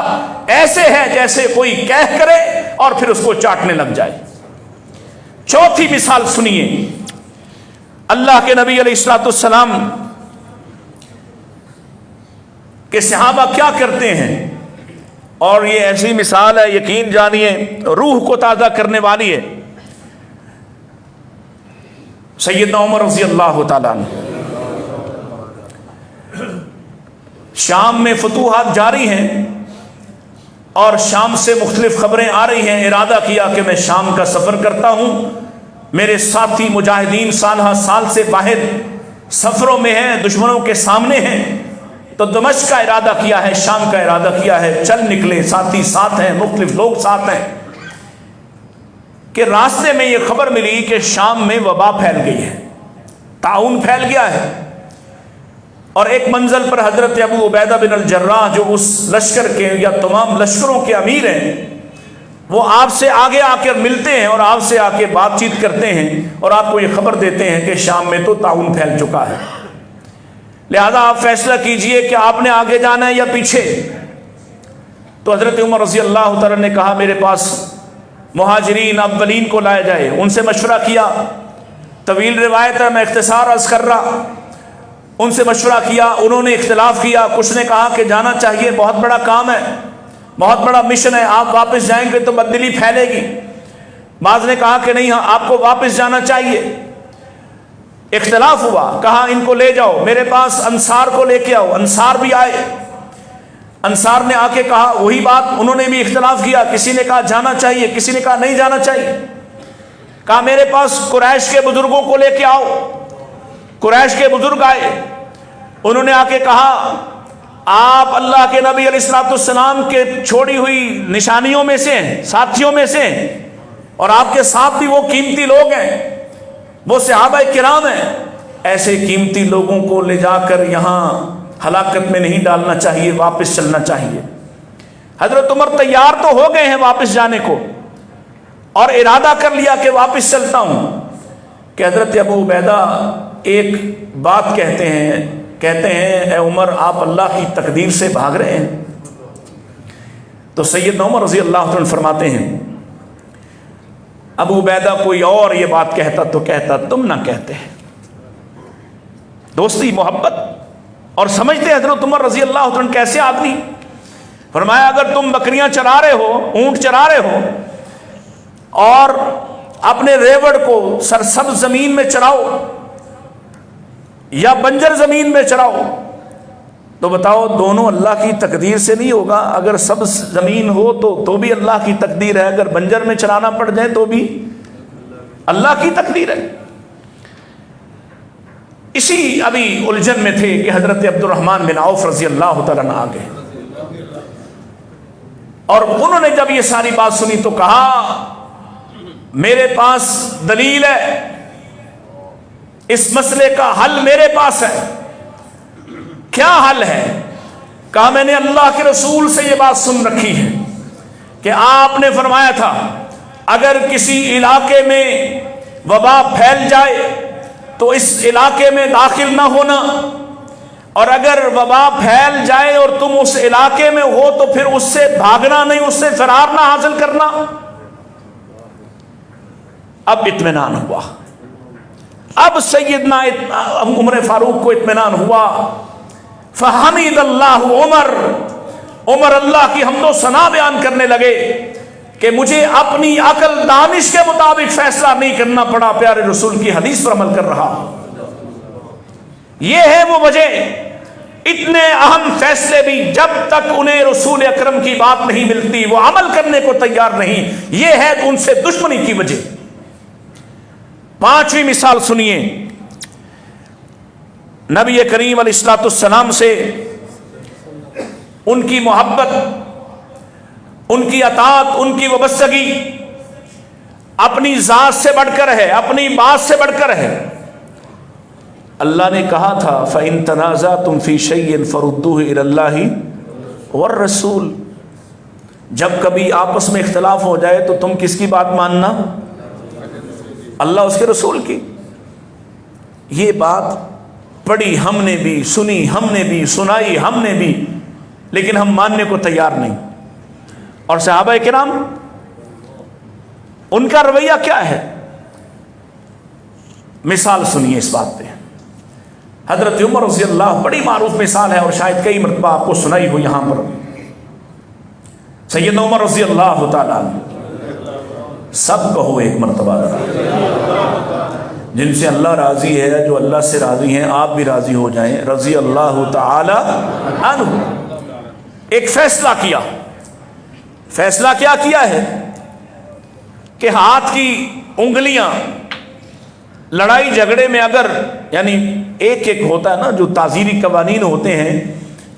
ایسے ہے جیسے کوئی کہہ کرے اور پھر اس کو چاٹنے لگ جائے. چوتھی مثال سنیے, اللہ کے نبی علیہ السلام کہ صحابہ کیا کرتے ہیں, اور یہ ایسی مثال ہے یقین جانیے روح کو تازہ کرنے والی ہے. سیدنا عمر رضی اللہ تعالیٰ عنہ, شام میں فتوحات جاری ہیں اور شام سے مختلف خبریں آ رہی ہیں. ارادہ کیا کہ میں شام کا سفر کرتا ہوں, میرے ساتھی مجاہدین سالہ سال سے باہر سفروں میں ہیں, دشمنوں کے سامنے ہیں, تو دمشق کا ارادہ کیا ہے، شام کا ارادہ کیا ہے، چل نکلے، ساتھی ساتھ ہیں، مختلف لوگ ساتھ ہیں کہ راستے میں یہ خبر ملی کہ شام میں وبا پھیل گئی ہے، طاعون پھیل گیا ہے۔ اور ایک منزل پر حضرت ابو عبیدہ بن الجراح جو اس لشکر کے یا تمام لشکروں کے امیر ہیں، وہ آپ سے آگے آ کر ملتے ہیں اور آپ سے آ کے بات چیت کرتے ہیں اور آپ کو یہ خبر دیتے ہیں کہ شام میں تو طاعون پھیل چکا ہے، لہذا آپ فیصلہ کیجئے کہ آپ نے آگے جانا ہے یا پیچھے۔ تو حضرت عمر رضی اللہ تعالیٰ نے کہا میرے پاس مہاجرین اولین کو لایا جائے، ان سے مشورہ کیا، طویل روایت ہے میں اختصار عرض کر رہا، ان سے مشورہ کیا، انہوں نے اختلاف کیا، کچھ نے کہا کہ جانا چاہیے، بہت بڑا کام ہے، بہت بڑا مشن ہے، آپ واپس جائیں گے تو بددلی پھیلے گی، بعض نے کہا کہ نہیں ہاں آپ کو واپس جانا چاہیے۔ اختلاف ہوا، کہا ان کو لے جاؤ میرے پاس، انصار کو لے کے آؤ، انصار بھی آئے، انصار نے آ کے کہا وہی بات، انہوں نے بھی اختلاف کیا، کسی نے کہا جانا چاہیے، کسی نے کہا نہیں جانا چاہیے، کہا میرے پاس قریش کے بزرگوں کو لے کے آؤ، قریش کے بزرگ آئے، انہوں نے آ کے کہا آپ اللہ کے نبی علیہ الصلوۃ والسلام کے چھوڑی ہوئی نشانیوں میں سے ہیں، ساتھیوں میں سے ہیں، اور آپ کے ساتھ بھی وہ قیمتی لوگ ہیں، وہ صحابہ کرام ہیں، ایسے قیمتی لوگوں کو لے جا کر یہاں ہلاکت میں نہیں ڈالنا چاہیے، واپس چلنا چاہیے۔ حضرت عمر تیار تو ہو گئے ہیں واپس جانے کو اور ارادہ کر لیا کہ واپس چلتا ہوں کہ حضرت ابو عبیدہ ایک بات کہتے ہیں اے عمر آپ اللہ کی تقدیر سے بھاگ رہے ہیں۔ تو سیدنا عمر رضی اللہ عنہ فرماتے ہیں ابو عبیدہ کوئی اور یہ بات کہتا تو کہتا، تم نہ کہتے۔ دوستی محبت اور سمجھتے حضرت عمر رضی اللہ عنہ کیسے آدمی، فرمایا اگر تم بکریاں چرا رہے ہو، اونٹ چرا رہے ہو اور اپنے ریوڑ کو سرسبز زمین میں چراؤ یا بنجر زمین میں چراؤ تو بتاؤ دونوں اللہ کی تقدیر سے نہیں ہوگا، اگر سبز زمین ہو تو بھی اللہ کی تقدیر ہے، اگر بنجر میں چرانا پڑ جائے تو بھی اللہ کی تقدیر ہے۔ اسی ابھی الجھن میں تھے کہ حضرت عبد الرحمن بن عوف رضی اللہ تعالیٰ عنہ آگے، اور انہوں نے جب یہ ساری بات سنی تو کہا میرے پاس دلیل ہے، اس مسئلے کا حل میرے پاس ہے۔ کیا حل ہے؟ کہا میں نے اللہ کے رسول سے یہ بات سن رکھی ہے کہ آپ نے فرمایا تھا اگر کسی علاقے میں وبا پھیل جائے تو اس علاقے میں داخل نہ ہونا، اور اگر وبا پھیل جائے اور تم اس علاقے میں ہو تو پھر اس سے بھاگنا نہیں، اس سے فرار نہ حاصل کرنا۔ اب اطمینان ہوا، اب سیدنا عمر فاروق کو اطمینان ہوا۔ فحمد اللہ عمر اللہ کی حمد و ثنا بیان کرنے لگے کہ مجھے اپنی عقل دانش کے مطابق فیصلہ نہیں کرنا پڑا، پیارے رسول کی حدیث پر عمل کر رہا۔ یہ ہے وہ وجہ، اتنے اہم فیصلے بھی جب تک انہیں رسول اکرم کی بات نہیں ملتی وہ عمل کرنے کو تیار نہیں، یہ ہے ان سے دشمنی کی وجہ۔ پانچویں مثال سنیے، نبی کریم علیہ الصلوۃ والسلام سے ان کی محبت، ان کی اطاعت، ان کی وابستگی اپنی ذات سے بڑھ کر ہے، اپنی بات سے بڑھ کر ہے۔ اللہ نے کہا تھا فَإِن تَنَازَعْتُمْ فِي شَيْءٍ فَرُدُّوهُ إِلَى اللَّهِ وَالرَّسُولِ، جب کبھی آپس میں اختلاف ہو جائے تو تم کس کی بات ماننا؟ اللہ اس کے رسول کی۔ یہ بات پڑھی ہم نے بھی، سنی ہم نے بھی، سنائی ہم نے بھی، لیکن ہم ماننے کو تیار نہیں۔ اور صحابہ کرام ان کا رویہ کیا ہے؟ مثال سنیے اس بات پہ۔ حضرت عمر رضی اللہ، بڑی معروف مثال ہے اور شاید کئی مرتبہ آپ کو سنائی ہو یہاں پر۔ سیدنا عمر رضی اللہ تعالیٰ، سب کہو ایک مرتبہ جن سے اللہ راضی ہے، جو اللہ سے راضی ہیں، آپ بھی راضی ہو جائیں، رضی اللہ تعالی عنہ۔ ایک فیصلہ کیا، فیصلہ کیا کیا ہے کہ ہاتھ کی انگلیاں لڑائی جھگڑے میں اگر، یعنی ایک ایک ہوتا ہے نا جو تعزیری قوانین ہوتے ہیں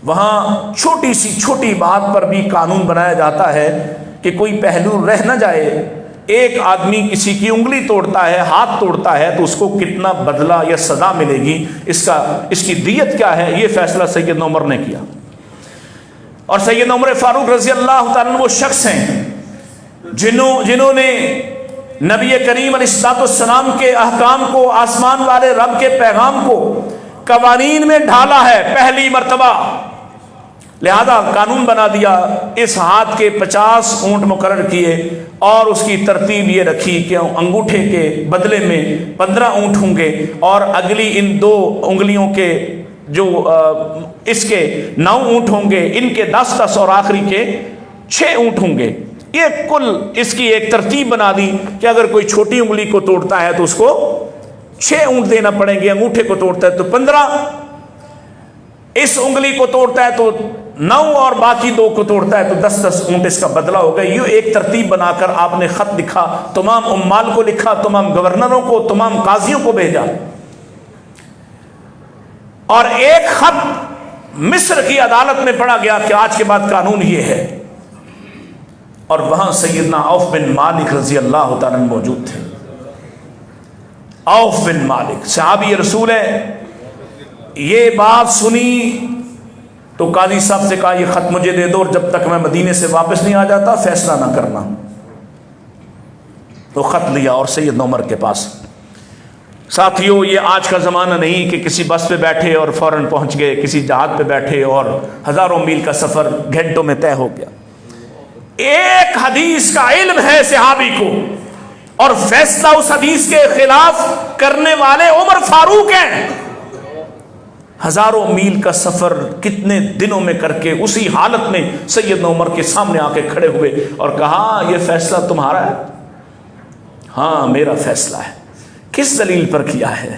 وہاں چھوٹی سی چھوٹی بات پر بھی قانون بنایا جاتا ہے کہ کوئی پہلو رہ نہ جائے. ایک آدمی کسی کی انگلی توڑتا ہے، ہاتھ توڑتا ہے، تو اس کو کتنا بدلہ یا سزا ملے گی، اس کی دیت کیا ہے، یہ فیصلہ سیدنا عمر نے کیا. اور سیدنا عمر فاروق رضی اللہ تعالیٰ عنہ وہ شخص ہیں جنہوں نے نبی کریم علیہ السلام کے احکام کو، آسمان والے رب کے پیغام کو قوانین میں ڈھالا ہے پہلی مرتبہ. لہذا قانون بنا دیا، اس ہاتھ کے 50 اونٹ مقرر کیے اور اس کی ترتیب یہ رکھی کہ انگوٹھے کے بدلے میں 15 اونٹ ہوں گے، اور اگلی ان 2 انگلیوں کے جو اس کے 9 اونٹ ہوں گے، ان کے 10 اور آخری کے 6 اونٹ ہوں گے. یہ کل اس کی ایک ترتیب بنا دی کہ اگر کوئی چھوٹی انگلی کو توڑتا ہے تو اس کو 6 اونٹ دینا پڑیں گے، انگوٹھے کو توڑتا ہے تو 15، اس انگلی کو توڑتا ہے تو 9 اور باقی 2 کو توڑتا ہے تو 10 اونٹ اس کا بدلہ ہوگا. یہ ایک ترتیب بنا کر آپ نے خط لکھا، تمام عمال کو لکھا، تمام گورنروں کو، تمام قاضیوں کو بھیجا. اور ایک خط مصر کی عدالت میں پڑھا گیا کہ آج کے بعد قانون یہ ہے. اور وہاں سیدنا عوف بن مالک رضی اللہ تعالیٰ موجود تھے. عوف بن مالک صحابی رسول ہے. یہ بات سنی تو قاضی صاحب سے کہا یہ خط مجھے دے دو، اور جب تک میں مدینے سے واپس نہیں آ جاتا فیصلہ نہ کرنا. تو خط لیا اور سیدنا عمر کے پاس. ساتھیوں، یہ آج کا زمانہ نہیں کہ کسی بس پہ بیٹھے اور فوراً پہنچ گئے، کسی جہاز پہ بیٹھے اور ہزاروں میل کا سفر گھنٹوں میں طے ہو گیا. ایک حدیث کا علم ہے صحابی کو، اور فیصلہ اس حدیث کے خلاف کرنے والے عمر فاروق ہیں. ہزاروں میل کا سفر کتنے دنوں میں کر کے اسی حالت میں سیدنا عمر کے سامنے آ کے کھڑے ہوئے اور کہا یہ فیصلہ تمہارا ہے؟ ہاں میرا فیصلہ ہے. کس دلیل پر کیا ہے؟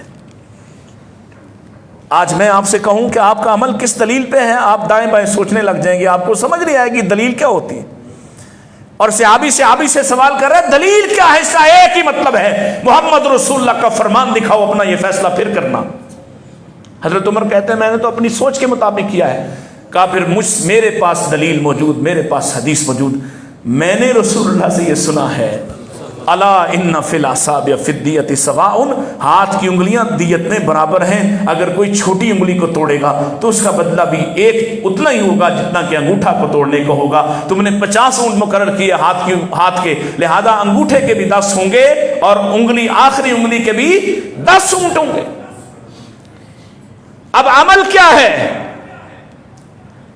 آج میں آپ سے کہوں کہ آپ کا عمل کس دلیل پہ ہے، آپ دائیں بائیں سوچنے لگ جائیں گے، آپ کو سمجھ نہیں آئے گی دلیل کیا ہوتی ہے. اور صحابی سے سوال کر رہے دلیل کیا ہے؟ اس کا ایک ہی مطلب ہے، محمد رسول اللہ کا فرمان دکھاؤ، اپنا یہ فیصلہ پھر کرنا. حضرت عمر کہتے ہیں میں نے تو اپنی سوچ کے مطابق کیا ہے. کہا پھر میرے پاس دلیل موجود، میرے پاس حدیث موجود. میں نے رسول اللہ سے یہ سنا ہے، الا ان فی الاصابع فی الدیۃ سواء، ہاتھ کی انگلیاں دیت میں برابر ہیں. اگر کوئی چھوٹی انگلی کو توڑے گا تو اس کا بدلہ بھی ایک اتنا ہی ہوگا جتنا کہ انگوٹھا کو توڑنے کو ہوگا. تم نے 50 اونٹ مقرر کیے ہاتھ کے، لہذا انگوٹھے کے بھی 10 ہوں گے اور آخری انگلی کے بھی 10 اونٹ ہوں گے. اب عمل کیا ہے؟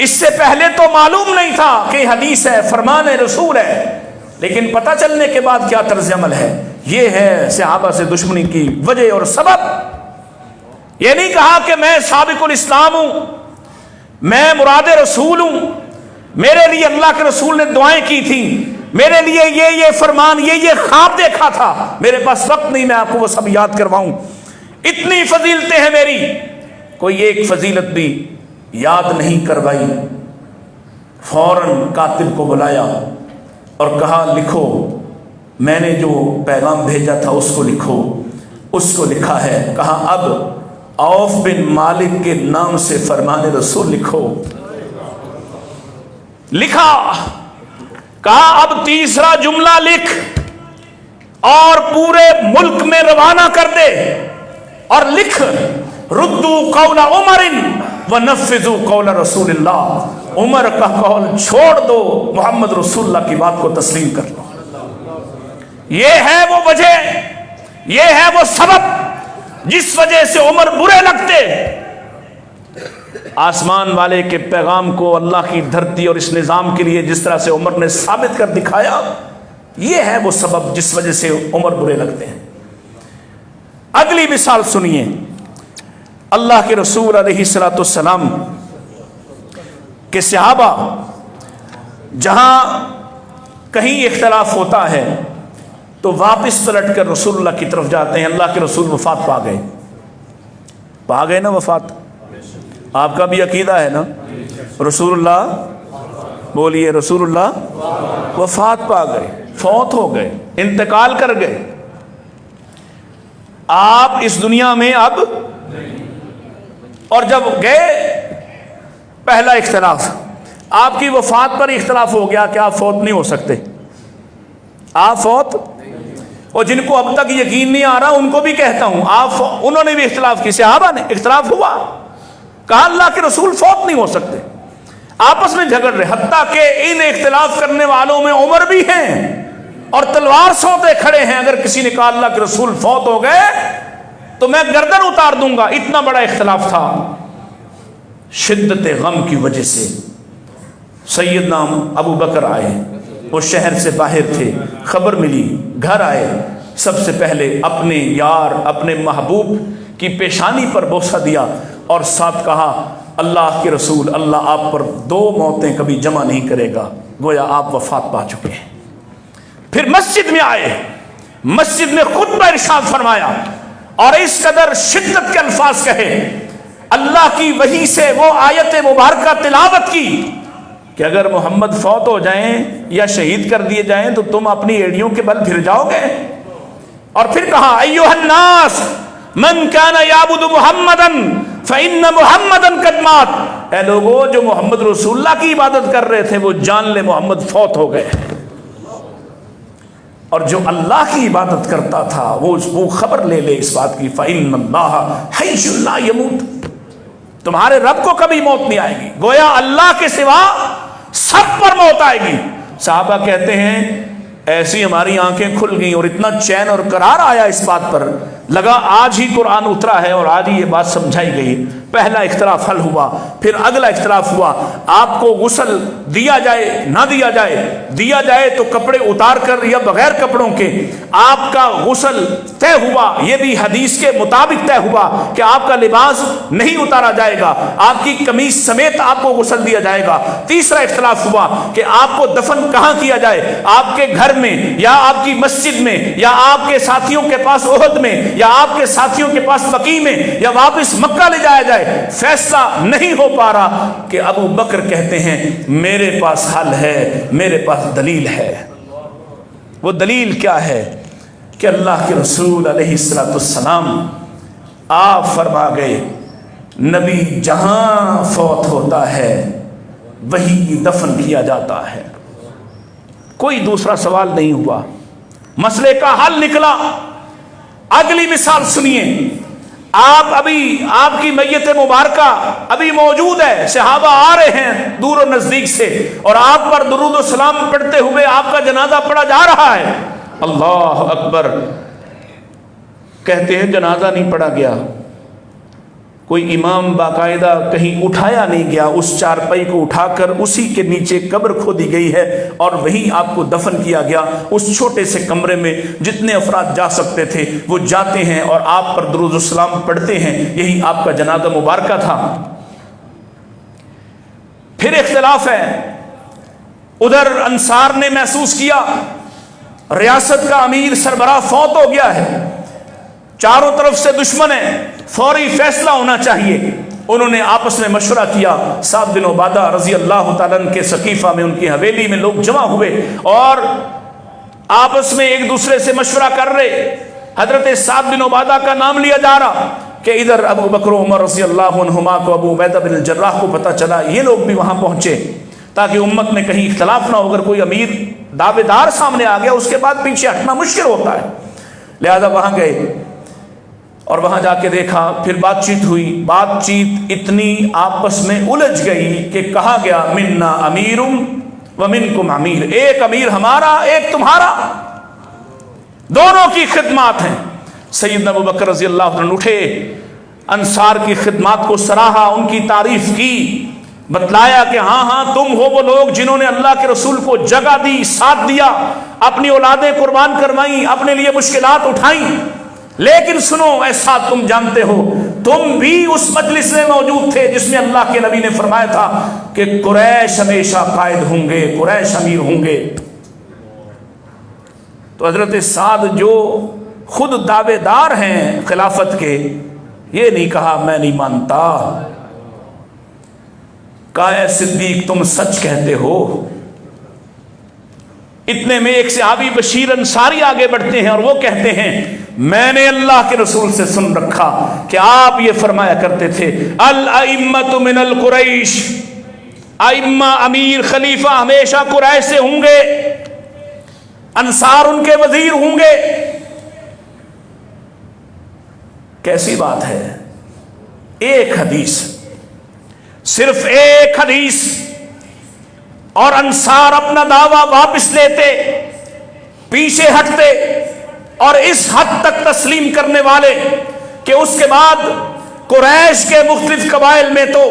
اس سے پہلے تو معلوم نہیں تھا کہ حدیث ہے، فرمان رسول ہے، لیکن پتہ چلنے کے بعد کیا طرز عمل ہے. یہ ہے صحابہ سے دشمنی کی وجہ اور سبب. یہ نہیں کہا کہ میں سابق الاسلام ہوں، میں مراد رسول ہوں، میرے لیے اللہ کے رسول نے دعائیں کی تھیں، میرے لیے یہ فرمان یہ خواب دیکھا تھا. میرے پاس وقت نہیں میں آپ کو وہ سب یاد کرواؤں. اتنی فضیلتیں ہیں میری، کوئی ایک فضیلت بھی یاد نہیں کروائی. فوراً کاتب کو بلایا اور کہا لکھو، میں نے جو پیغام بھیجا تھا اس کو لکھو. اس کو لکھا ہے. کہا اب عوف بن مالک کے نام سے فرمان رسول لکھو. لکھا. کہا اب تیسرا جملہ لکھ اور پورے ملک میں روانہ کر دے، اور لکھ ردو قول عمر ونفذوا قول رسول اللہ. عمر کا قول چھوڑ دو، محمد رسول اللہ کی بات کو تسلیم کر لو. یہ ہے وہ وجہ، یہ ہے وہ سبب جس وجہ سے عمر برے لگتے. آسمان والے کے پیغام کو اللہ کی دھرتی اور اس نظام کے لیے جس طرح سے عمر نے ثابت کر دکھایا، یہ ہے وہ سبب جس وجہ سے عمر برے لگتے ہیں. اگلی مثال سنیے. اللہ کے رسول علیہ الصلوۃ والسلام کہ صحابہ جہاں کہیں اختلاف ہوتا ہے تو واپس پلٹ کر رسول اللہ کی طرف جاتے ہیں. اللہ کے رسول وفات پا گئے نا. وفات آپ کا بھی عقیدہ ہے نا. رسول اللہ بولیے، رسول اللہ وفات پا گئے، فوت ہو گئے، انتقال کر گئے. آپ اس دنیا میں اب، اور جب گئے پہلا اختلاف، آپ کی وفات پر اختلاف ہو گیا کہ آپ فوت نہیں ہو سکتے، آپ فوت، اور جن کو اب تک یقین نہیں آ رہا ان کو بھی کہتا ہوں انہوں نے بھی اختلاف کی، صحابہ نے اختلاف ہوا، کہا اللہ کے رسول فوت نہیں ہو سکتے، آپس میں جھگڑ رہے، حتیٰ کہ ان اختلاف کرنے والوں میں عمر بھی ہیں اور تلوار سوتے کھڑے ہیں، اگر کسی نے کہا اللہ کے رسول فوت ہو گئے تو میں گردن اتار دوں گا، اتنا بڑا اختلاف تھا۔ شدت غم کی وجہ سے سیدنا ابو بکر آئے، وہ شہر سے باہر تھے، خبر ملی، گھر آئے، سب سے پہلے اپنے یار، اپنے محبوب کی پیشانی پر بوسہ دیا اور ساتھ کہا اللہ کے رسول، اللہ آپ پر 2 موتیں کبھی جمع نہیں کرے گا، گویا آپ وفات پا چکے ہیں۔ پھر مسجد میں آئے، مسجد میں خطبہ ارشاد فرمایا اور اس قدر شدت کے الفاظ کہے، اللہ کی وحی سے وہ آیت مبارکہ تلاوت کی کہ اگر محمد فوت ہو جائیں یا شہید کر دیے جائیں تو تم اپنی ایڑیوں کے بل پھر جاؤ گے، اور پھر کہا ایھا الناس من کان یعبد محمدا فإن محمدا قد مات، اے لوگو جو محمد رسول اللہ کی عبادت کر رہے تھے وہ جان لے محمد فوت ہو گئے، اور جو اللہ کی عبادت کرتا تھا وہ خبر لے لے اس بات کی فإن اللہ حی لا یموت، تمہارے رب کو کبھی موت نہیں آئے گی، گویا اللہ کے سوا سب پر موت آئے گی۔ صحابہ کہتے ہیں ایسی ہماری آنکھیں کھل گئیں اور اتنا چین اور قرار آیا اس بات پر، لگا آج ہی قرآن اترا ہے اور آج ہی یہ بات سمجھائی گئی۔ پہلا اختلاف حل ہوا، پھر اگلا اختلاف ہوا، آپ کو غسل دیا جائے نہ دیا جائے، دیا جائے تو کپڑے اتار کر یا بغیر کپڑوں کے، آپ کا غسل طے ہوا، یہ بھی حدیث کے مطابق طے ہوا کہ آپ کا لباس نہیں اتارا جائے گا، آپ کی قمیص سمیت آپ کو غسل دیا جائے گا۔ تیسرا اختلاف ہوا کہ آپ کو دفن کہاں کیا جائے، آپ کے گھر میں یا آپ کی مسجد میں یا آپ کے ساتھیوں کے پاس احد میں یا آپ کے ساتھیوں کے پاس بقیع میں یا واپس مکہ لے جایا جائے۔ فیصلہ نہیں ہو پا رہا کہ ابو بکر کہتے ہیں میرے پاس حل ہے، میرے پاس دلیل ہے۔ وہ دلیل کیا ہے کہ اللہ کے رسول علیہ السلام آپ فرما گئے نبی جہاں فوت ہوتا ہے وہی دفن کیا جاتا ہے، کوئی دوسرا سوال نہیں ہوا، مسئلے کا حل نکلا۔ اگلی مثال سنیے، آپ کی میت مبارکہ ابھی موجود ہے، صحابہ آ رہے ہیں دور و نزدیک سے اور آپ پر درود و سلام پڑھتے ہوئے آپ کا جنازہ پڑھا جا رہا ہے، اللہ اکبر کہتے ہیں جنازہ نہیں پڑھا گیا، کوئی امام باقاعدہ کہیں اٹھایا نہیں گیا، اس چارپائی کو اٹھا کر اسی کے نیچے قبر کھودی گئی ہے اور وہیں آپ کو دفن کیا گیا، اس چھوٹے سے کمرے میں جتنے افراد جا سکتے تھے وہ جاتے ہیں اور آپ پر درود و سلام پڑھتے ہیں، یہی آپ کا جنازہ مبارکہ تھا۔ پھر اختلاف ہے، ادھر انصار نے محسوس کیا ریاست کا امیر سربراہ فوت ہو گیا ہے، چاروں طرف سے دشمن ہیں، فوری فیصلہ ہونا چاہیے، انہوں نے آپس میں مشورہ کیا۔ سعد بن عبادہ رضی اللہ تعالیٰ عنہ کے سقیفہ میں ان کی حویلی میں لوگ جمع ہوئے اور آپس میں ایک دوسرے سے مشورہ کر رہے، حضرت سعد بن عبادہ کا نام لیا جا رہا کہ ادھر ابو بکر عمر رضی اللہ عنہما کو ابو عبیدہ بن الجراح کو پتہ چلا، یہ لوگ بھی وہاں پہنچے تاکہ امت میں کہیں اختلاف نہ ہو، اگر کوئی امیر دعوے دار سامنے آ گیا اس کے بعد پیچھے ہٹنا مشکل ہوتا ہے، لہذا وہاں گئے اور وہاں جا کے دیکھا، پھر بات چیت ہوئی، بات چیت اتنی آپس میں الجھ گئی کہ کہا گیا منا امیر ومنکم امیر، ایک امیر ہمارا ایک تمہارا، دونوں کی خدمات ہیں۔ سیدنا ابو بکر رضی اللہ عنہ اٹھے، انصار کی خدمات کو سراہا، ان کی تعریف کی، بتلایا کہ ہاں تم ہو وہ لوگ جنہوں نے اللہ کے رسول کو جگہ دی، ساتھ دیا، اپنی اولادیں قربان کروائیں، اپنے لیے مشکلات اٹھائیں، لیکن سنو ایسا تم جانتے ہو تم بھی اس مجلس میں موجود تھے جس میں اللہ کے نبی نے فرمایا تھا کہ قریش ہمیشہ قائد ہوں گے، قریش امیر ہوں گے۔ تو حضرت سعد جو خود دعوے دار ہیں خلافت کے، یہ نہیں کہا میں نہیں مانتا، کہا اے صدیق تم سچ کہتے ہو۔ اتنے میں ایک صحابی بشیر انصاری آگے بڑھتے ہیں اور وہ کہتے ہیں میں نے اللہ کے رسول سے سن رکھا کہ آپ یہ فرمایا کرتے تھے الائمۃ من القریش، ائمہ امیر خلیفہ ہمیشہ قریش سے ہوں گے، انصار ان کے وزیر ہوں گے۔ کیسی بات ہے؟ ایک حدیث، صرف ایک حدیث، اور انصار اپنا دعویٰ واپس لیتے، پیچھے ہٹتے، اور اس حد تک تسلیم کرنے والے کہ اس کے بعد قریش کے مختلف قبائل میں تو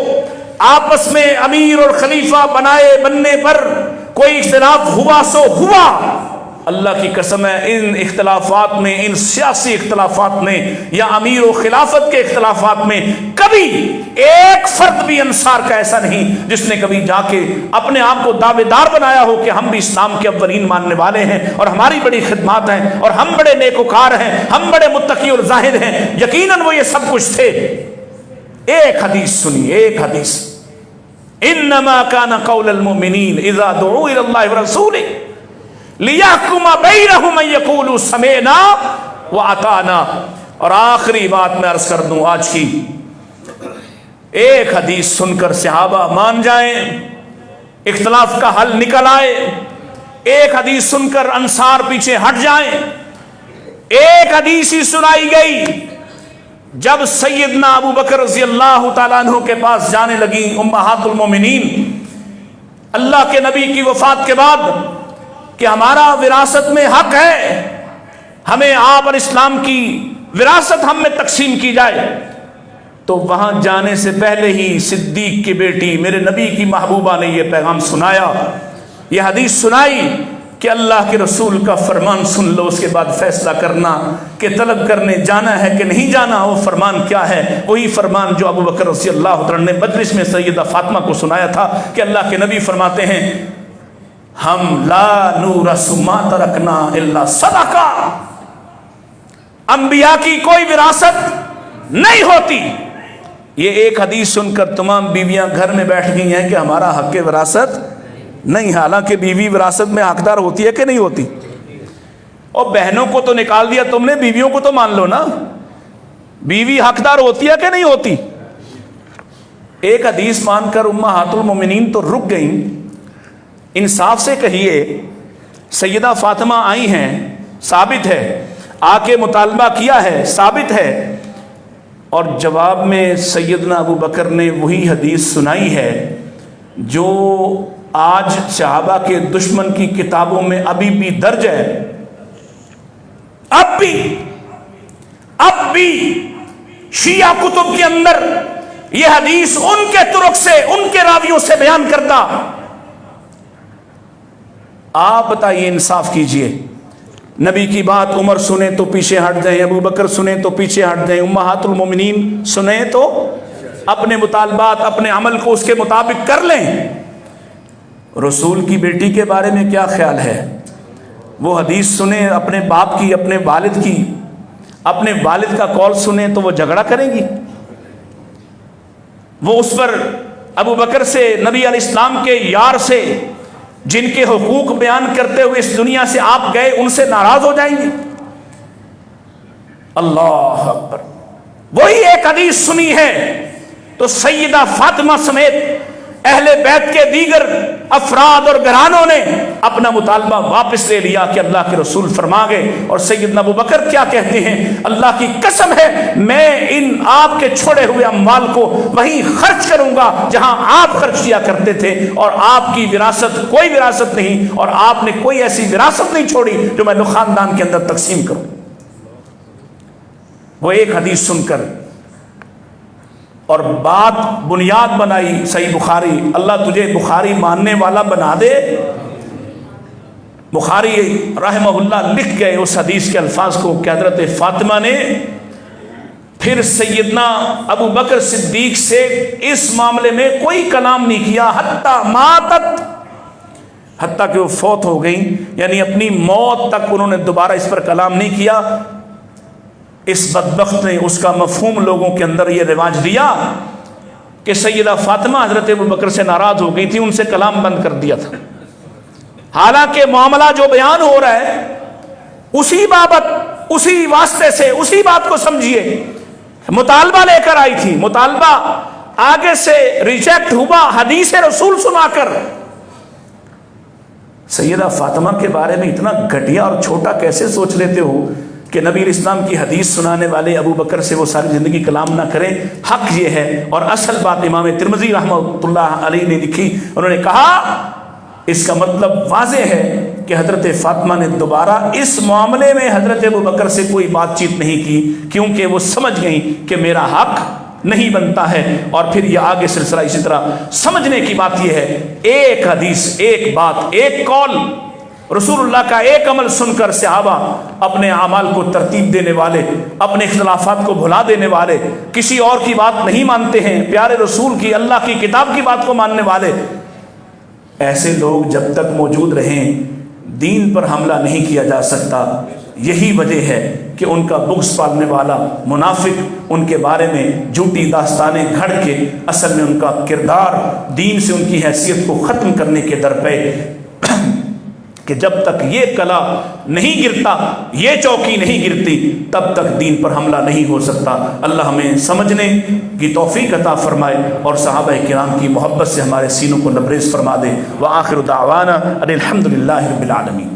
آپس میں امیر اور خلیفہ بننے پر کوئی اختلاف ہوا سو ہوا۔ اللہ کی قسم ہے، ان اختلافات میں، ان سیاسی اختلافات میں یا امیر و خلافت کے اختلافات میں کبھی ایک فرد بھی انصار کا ایسا نہیں جس نے کبھی جا کے اپنے آپ کو دعوے دار بنایا ہو کہ ہم بھی اسلام کے اولین ماننے والے ہیں اور ہماری بڑی خدمات ہیں اور ہم بڑے نیکوکار ہیں، ہم بڑے متقی اور زاہد ہیں۔ یقیناً وہ یہ سب کچھ تھے۔ ایک حدیث سنیے، ایک حدیث، انما کان قول المؤمنین اذا دعوا الی اللہ ورسولہ لیحکم بینہم ان یقولوا سمعنا واطعنا۔ اور آخری بات میں عرض کر دوں آج کی، ایک حدیث سن کر صحابہ مان جائیں، اختلاف کا حل نکل آئے، ایک حدیث سن کر انصار پیچھے ہٹ جائیں۔ ایک حدیث ہی سنائی گئی جب سیدنا ابو بکر رضی اللہ تعالیٰ عنہ کے پاس جانے لگی امہات المومنین اللہ کے نبی کی وفات کے بعد کہ ہمارا وراثت میں حق ہے، ہمیں آپ علیہ السلام کی وراثت ہم میں تقسیم کی جائے۔ تو وہاں جانے سے پہلے ہی صدیق کی بیٹی میرے نبی کی محبوبہ نے یہ پیغام سنایا، یہ حدیث سنائی کہ اللہ کے رسول کا فرمان سن لو، اس کے بعد فیصلہ کرنا کہ طلب کرنے جانا ہے کہ نہیں جانا۔ وہ فرمان کیا ہے؟ وہی فرمان جو ابو بکر رضی اللہ عنہ نے مجلس میں سیدہ فاطمہ کو سنایا تھا کہ اللہ کے نبی فرماتے ہیں ہم لا نورث ما ترکنا الا صدقہ، انبیاء کی کوئی وراثت نہیں ہوتی۔ یہ ایک حدیث سن کر تمام بیویاں گھر میں بیٹھ گئی ہیں کہ ہمارا حق وراثت نہیں، حالانکہ بیوی وراثت میں حقدار ہوتی ہے کہ نہیں ہوتی؟ اور بہنوں کو تو نکال دیا تم نے، بیویوں کو تو مان لو نا، بیوی حقدار ہوتی ہے کہ نہیں ہوتی؟ ایک حدیث مان کر امہات المومنین تو رک گئیں۔ انصاف سے کہیے، سیدہ فاطمہ آئی ہیں، ثابت ہے، آ کے مطالبہ کیا ہے، ثابت ہے، اور جواب میں سیدنا ابو بکر نے وہی حدیث سنائی ہے جو آج صحابہ کے دشمن کی کتابوں میں ابھی بھی درج ہے۔ اب بھی شیعہ کتب کے اندر یہ حدیث ان کے طرق سے، ان کے راویوں سے بیان کرتا۔ آپ بتائیے، انصاف کیجئے، نبی کی بات عمر سنیں تو پیچھے ہٹ جائیں، ابو بکر سنیں تو پیچھے ہٹ جائیں، امہات المومنین سنیں تو اپنے مطالبات، اپنے عمل کو اس کے مطابق کر لیں۔ رسول کی بیٹی کے بارے میں کیا خیال ہے؟ وہ حدیث سنیں اپنے باپ کی، اپنے والد کی، اپنے والد کا قول سنیں تو وہ جھگڑا کریں گی؟ وہ اس پر ابو بکر سے، نبی علیہ السلام کے یار سے، جن کے حقوق بیان کرتے ہوئے اس دنیا سے آپ گئے، ان سے ناراض ہو جائیں گے؟ اللہ اکبر۔ وہی ایک حدیث سنی ہے تو سیدہ فاطمہ سمیت اہل بیت کے دیگر افراد اور گھرانوں نے اپنا مطالبہ واپس لے لیا کہ اللہ کے رسول فرما گئے۔ اور سیدنا ابو بکر کیا کہتے ہیں؟ اللہ کی قسم ہے میں ان آپ کے چھوڑے ہوئے اموال کو وہیں خرچ کروں گا جہاں آپ خرچ کیا کرتے تھے، اور آپ کی وراثت کوئی وراثت نہیں، اور آپ نے کوئی ایسی وراثت نہیں چھوڑی جو میں خاندان کے اندر تقسیم کروں۔ وہ ایک حدیث سن کر اور بات بنیاد بنائی صحیح بخاری، اللہ تجھے بخاری ماننے والا بنا دے۔ بخاری رحمہ اللہ لکھ گئے اس حدیث کے الفاظ کو کہ حضرت فاطمہ نے پھر سیدنا ابو بکر صدیق سے اس معاملے میں کوئی کلام نہیں کیا حتیٰ ماتت، حتیٰ کہ وہ فوت ہو گئیں، یعنی اپنی موت تک انہوں نے دوبارہ اس پر کلام نہیں کیا۔ اس بدبخت نے اس کا مفہوم لوگوں کے اندر یہ رواج دیا کہ سیدہ فاطمہ حضرت ابو بکر سے ناراض ہو گئی تھی، ان سے کلام بند کر دیا تھا، حالانکہ معاملہ جو بیان ہو رہا ہے اسی بابت، اسی واسطے سے، اسی بات کو سمجھیے۔ مطالبہ لے کر آئی تھی، مطالبہ آگے سے ریجیکٹ ہوا حدیث رسول سنا کر۔ سیدہ فاطمہ کے بارے میں اتنا گھٹیا اور چھوٹا کیسے سوچ لیتے ہو کہ نبی اسلام کی حدیث سنانے والے ابو بکر سے وہ ساری زندگی کلام نہ کریں؟ حق یہ ہے، اور اصل بات امام ترمذی رحمۃ اللہ علیہ نے لکھی، انہوں نے کہا اس کا مطلب واضح ہے کہ حضرت فاطمہ نے دوبارہ اس معاملے میں حضرت ابو بکر سے کوئی بات چیت نہیں کی، کیونکہ وہ سمجھ گئیں کہ میرا حق نہیں بنتا ہے۔ اور پھر یہ آگے سلسلہ اسی طرح سمجھنے کی بات یہ ہے، ایک حدیث، ایک بات، ایک قول، رسول اللہ کا ایک عمل سن کر صحابہ اپنے اعمال کو ترتیب دینے والے، اپنے اختلافات کو بھلا دینے والے، کسی اور کی بات نہیں مانتے ہیں، پیارے رسول کی، اللہ کی کتاب کی بات کو ماننے والے، ایسے لوگ جب تک موجود رہیں دین پر حملہ نہیں کیا جا سکتا۔ یہی وجہ ہے کہ ان کا بغض پالنے والا منافق ان کے بارے میں جھوٹی داستانیں گھڑ کے اصل میں ان کا کردار دین سے ان کی حیثیت کو ختم کرنے کے در پہ کہ جب تک یہ کلا نہیں گرتا، یہ چوکی نہیں گرتی، تب تک دین پر حملہ نہیں ہو سکتا۔ اللہ ہمیں سمجھنے کی توفیق عطا فرمائے اور صحابہ کرام کی محبت سے ہمارے سینوں کو لبریز فرما دے۔ وآخر دعوانا ان الحمد للہ رب العالمین۔